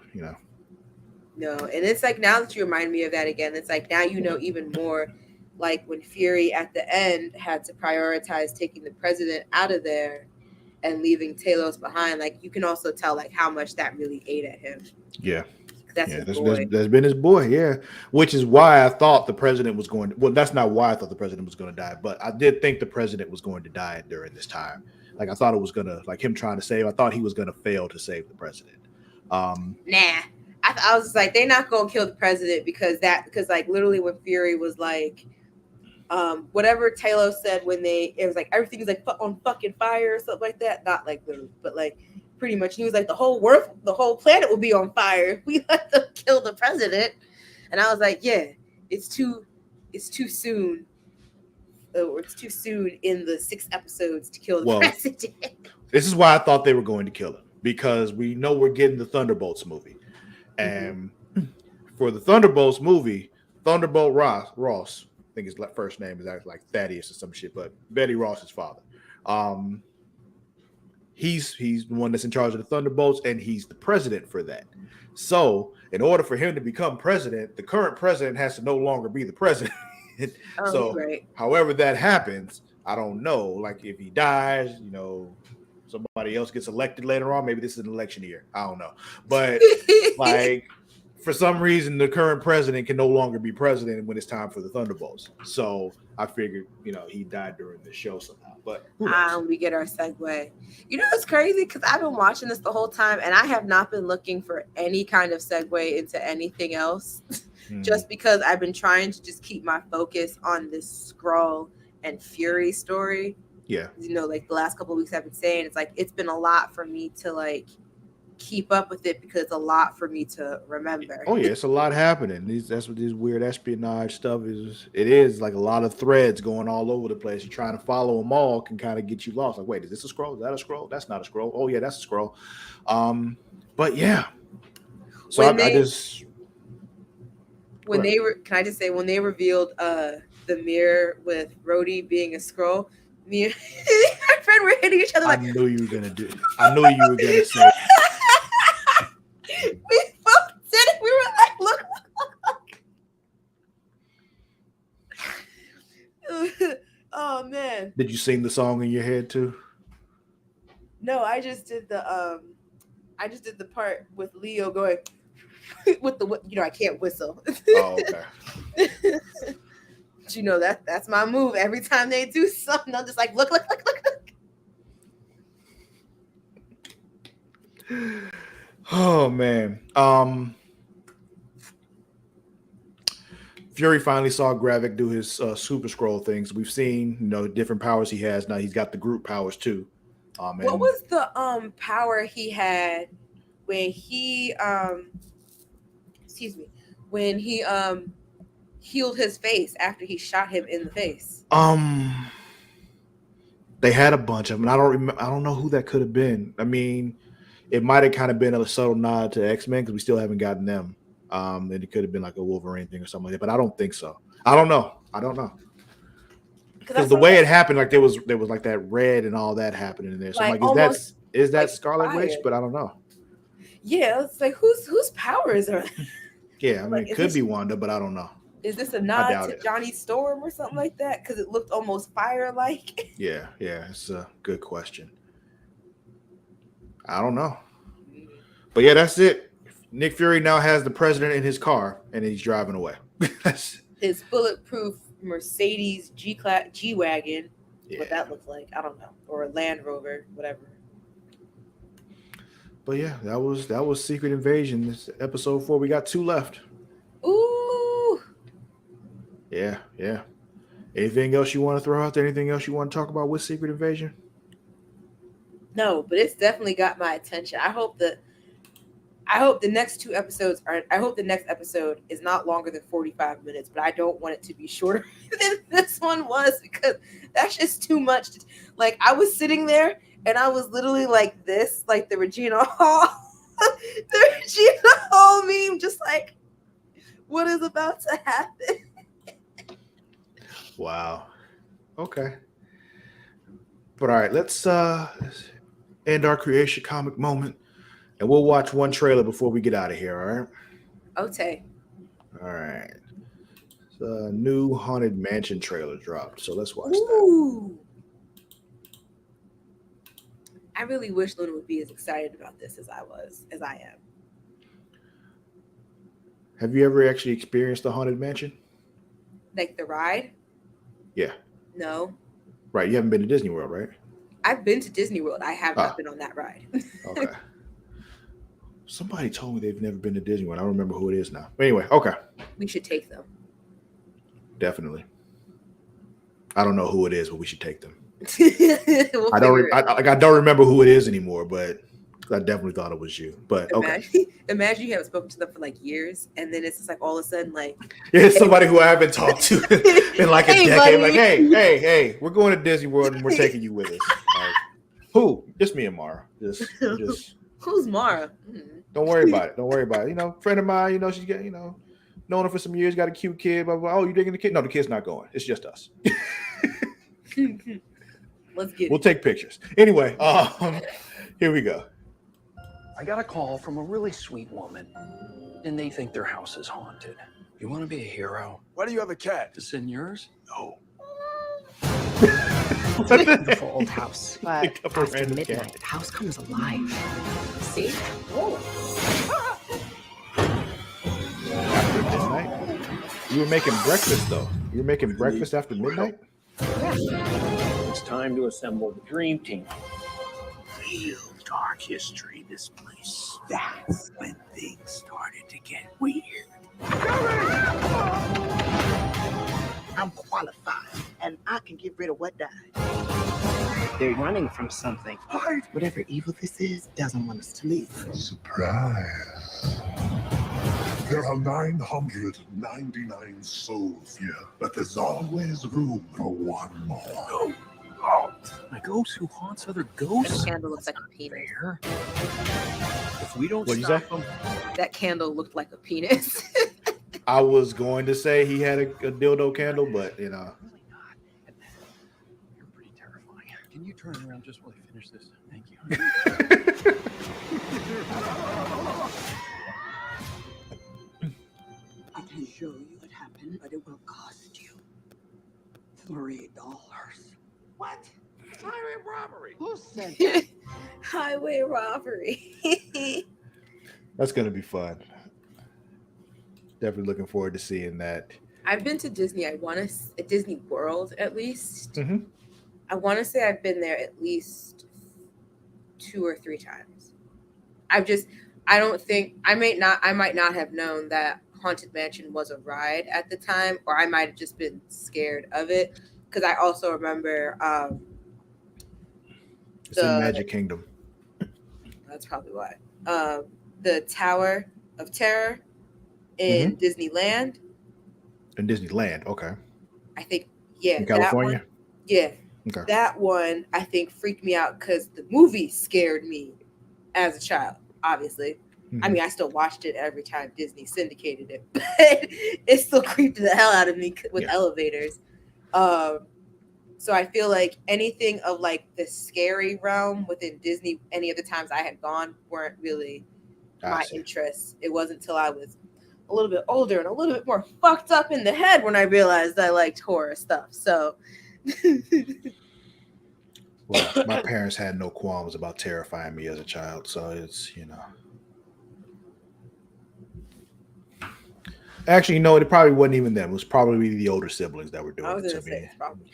No, and it's like now that you remind me of that again, it's like now even more. Like when Fury at the end had to prioritize taking the president out of there and leaving Talos behind, like you can also tell like how much that really ate at him. Yeah. That's been his boy, yeah. Which is why I thought the president was going to, well, that's not why I thought the president was going to die, but I did think the president was going to die during this time. Like I thought it was going to, like him trying to save, I thought he was going to fail to save the president. Nah. I was like, they're not going to kill the president because like literally when Fury was like, whatever Talos said it was like everything was like on fucking fire or something like that. Not like literally, but like pretty much. He was like the whole planet will be on fire if we let them kill the president. And I was like, yeah, it's too soon. Or it's too soon in the 6 episodes to kill the president. This is why I thought they were going to kill him, because we know we're getting the Thunderbolts movie. And for the Thunderbolts movie, Thunderbolt Ross, I think his first name is actually like Thaddeus or some shit, but Betty Ross's father. He's the one that's in charge of the Thunderbolts, and he's the president for that. So in order for him to become president, the current president has to no longer be the president. However that happens, I don't know. Like if he dies, somebody else gets elected later on. Maybe this is an election year. I don't know. But like for some reason, the current president can no longer be president when it's time for the Thunderbolts. So I figured, he died during the show somehow. But we get our segue. It's crazy because I've been watching this the whole time and I have not been looking for any kind of segue into anything else. Just because I've been trying to just keep my focus on this Skrull and Fury story. Yeah. Like the last couple of weeks I've been saying, it's like it's been a lot for me to like keep up with it because it's a lot for me to remember. Oh yeah, it's a lot happening. That's what this weird espionage stuff is. It is like a lot of threads going all over the place. You're trying to follow them all can kind of get you lost. Like, wait, is this a scroll? Is that a scroll? That's not a scroll. Oh yeah, that's a scroll. But yeah. So I just when they were, can I just say, when they revealed the mirror with Rhodey being a Skrull, me and my friend were hitting each other like, I knew you were gonna do. I knew you were gonna say. We both did it. We were like, look. Oh man. Did you sing the song in your head too? No, I just did the part with Leo going with the, I can't whistle. Oh, okay. But that's my move. Every time they do something, I'm just like, look. Oh man. Fury finally saw Gravik do his super scroll things. We've seen, different powers he has. Now he's got the group powers too. What was the power he had when he when he healed his face after he shot him in the face? They had a bunch of them. I don't know who that could have been. I mean, it might have kind of been a subtle nod to X-Men because we still haven't gotten them. And it could have been like a Wolverine thing or something like that, but I don't think so. I don't know. Because the way it happened, like there was like that red and all that happening in there. So like, I'm like, is that like Scarlet fire. Witch? But I don't know. Yeah, it's like whose powers are? Yeah, I mean, like, it could be Wanda, but I don't know. Is this a nod to Johnny Storm or something like that? Because it looked almost fire-like. Yeah, it's a good question. I don't know. But yeah, that's it. Nick Fury now has the president in his car, and he's driving away. His bulletproof Mercedes G-Wagon. Yeah. What that looks like, I don't know. Or a Land Rover, whatever. But yeah, that was Secret Invasion. This episode 4. We got 2 left. Ooh. Yeah. Anything else you want to throw out there? Anything else you want to talk about with Secret Invasion? No, but it's definitely got my attention. I hope the next 2 episodes I hope the next episode is not longer than 45 minutes, but I don't want it to be shorter than this one was because that's just too much. Like, I was sitting there and I was literally like this, like the Regina Hall meme, just like, what is about to happen? Wow. Okay. But all right, let's end our Creatia comic moment. And we'll watch one trailer before we get out of here, all right? Okay. All right. The new Haunted Mansion trailer dropped, so let's watch Ooh. I really wish Luna would be as excited about this as I am. Have you ever actually experienced the Haunted Mansion? Like the ride? Yeah. No. Right, you haven't been to Disney World, right? I've been to Disney World. I have not been on that ride. Okay. Somebody told me they've never been to Disney World. I don't remember who it is now. Anyway, okay. We should take them. Definitely. I don't know who it is, but we should take them. We'll I don't remember who it is anymore, but I definitely thought it was you. But okay. Imagine you haven't spoken to them for like years, and then it's just like all of a sudden, like, it's somebody who I haven't talked to in like a decade. Buddy. Like, hey, we're going to Disney World and we're taking you with us. Like, who? Just me and Mara. Just. Who's Mara? Don't worry about it. Friend of mine. She's got known her for some years. Got a cute kid. Blah, blah. Oh, you digging the kid? No, the kid's not going. It's just us. Let's get it. We'll take pictures. Anyway, here we go. I got a call from a really sweet woman, and they think their house is haunted. You want to be a hero? Why do you have a cat? To send yours? No. Beautiful old house, but Picked up a after random midnight, cat. house comes alive. See? After midnight? You were making breakfast, though. You were making breakfast after midnight? It's time to assemble the dream team. Real dark history, this place. That's when things started to get weird. I'm qualified, and I can get rid of what died. They're running from something. Hide! Whatever evil this is doesn't want us to leave. Surprise. There are 999 souls here, but there's always room for one more. Oh, a ghost who haunts other That ghosts? candle looks like a penis. Fair. If we don't What'd you stop say? them, That candle looked like a penis. I was going to say he had a dildo candle, but you know. really not. You're pretty terrifying. Can you turn around just while I finish this? Thank you. I can show you what happened, but it will cost you $3. What? Highway robbery. Who said that? Highway robbery. That's gonna be fun. Definitely looking forward to seeing that. I've been to Disney. At Disney World at least. Mhm. I want to say I've been there at least 2 or 3 times. I might not have known that Haunted Mansion was a ride at the time, or I might have just been scared of it. Because I also remember It's in Magic Kingdom. that's probably why. The Tower of Terror in Disneyland. In Disneyland, okay. I think, yeah. In California? That one, yeah. Okay. That one, I think, freaked me out because the movie scared me as a child, obviously. I mean, I still watched it every time Disney syndicated it, but it still creeped the hell out of me with elevators. So I feel like anything of like the scary realm within Disney, any of the times I had gone, weren't really my interests. It wasn't until I was a little bit older and a little bit more fucked up in the head when I realized I liked horror stuff. So Well, my parents had no qualms about terrifying me as a child, so it's, you know. Actually, no, it probably wasn't even them. It was probably the older siblings that were doing I was it gonna to say me. it's probably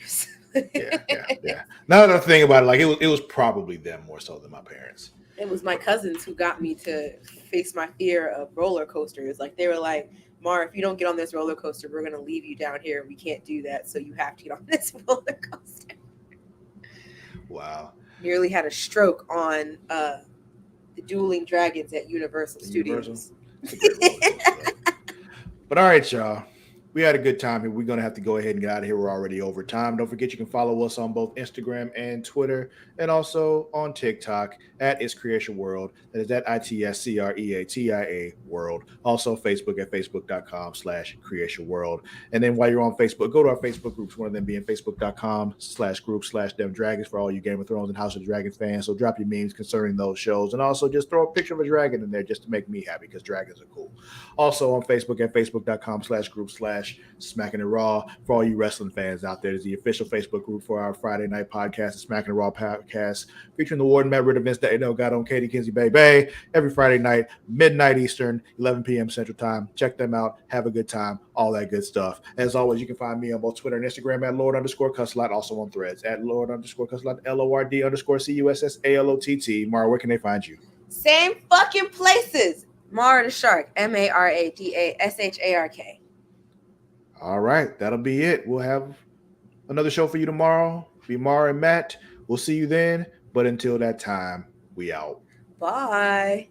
Yeah. Now that I think about it, like it was probably them more so than my parents. It was my cousins who got me to face my fear of roller coasters. Like they were like, Mar, if you don't get on this roller coaster, we're gonna leave you down here. We can't do that, so you have to get on this roller coaster. Wow. Nearly had a stroke on the Dueling Dragons at Universal Studios. It's a great roller coaster, though. But all right, y'all. We had a good time here. We're going to have to go ahead and get out of here. We're already over time. Don't forget you can follow us on both Instagram and Twitter, and also on TikTok at It's Creatia World. That is at ITSCREATIA World. Also Facebook at facebook.com/Creatia World. And then while you're on Facebook, go to our Facebook groups, one of them being facebook.com/group/Them Dragons for all you Game of Thrones and House of the Dragon fans. So drop your memes concerning those shows. And also just throw a picture of a dragon in there just to make me happy because dragons are cool. Also on Facebook at facebook.com/group/Smacking It Raw for all you wrestling fans out there. There's the official Facebook group for our Friday night podcast, the Smacking It Raw podcast, featuring the Warden Matt Rid events that got on Katie Kinsey Bay Bay every Friday night, midnight Eastern, 11 p.m. Central Time. Check them out. Have a good time. All that good stuff. As always, you can find me on both Twitter and Instagram at Lord_Cussalot, also on Threads at Lord_Cussalot, LORD_CUSSALOTT. Mara, where can they find you? Same fucking places. Mara the Shark, MARADASHARK. All right, that'll be it. We'll have another show for you tomorrow. Be Mara and Matt. We'll see you then. But until that time, we out. Bye.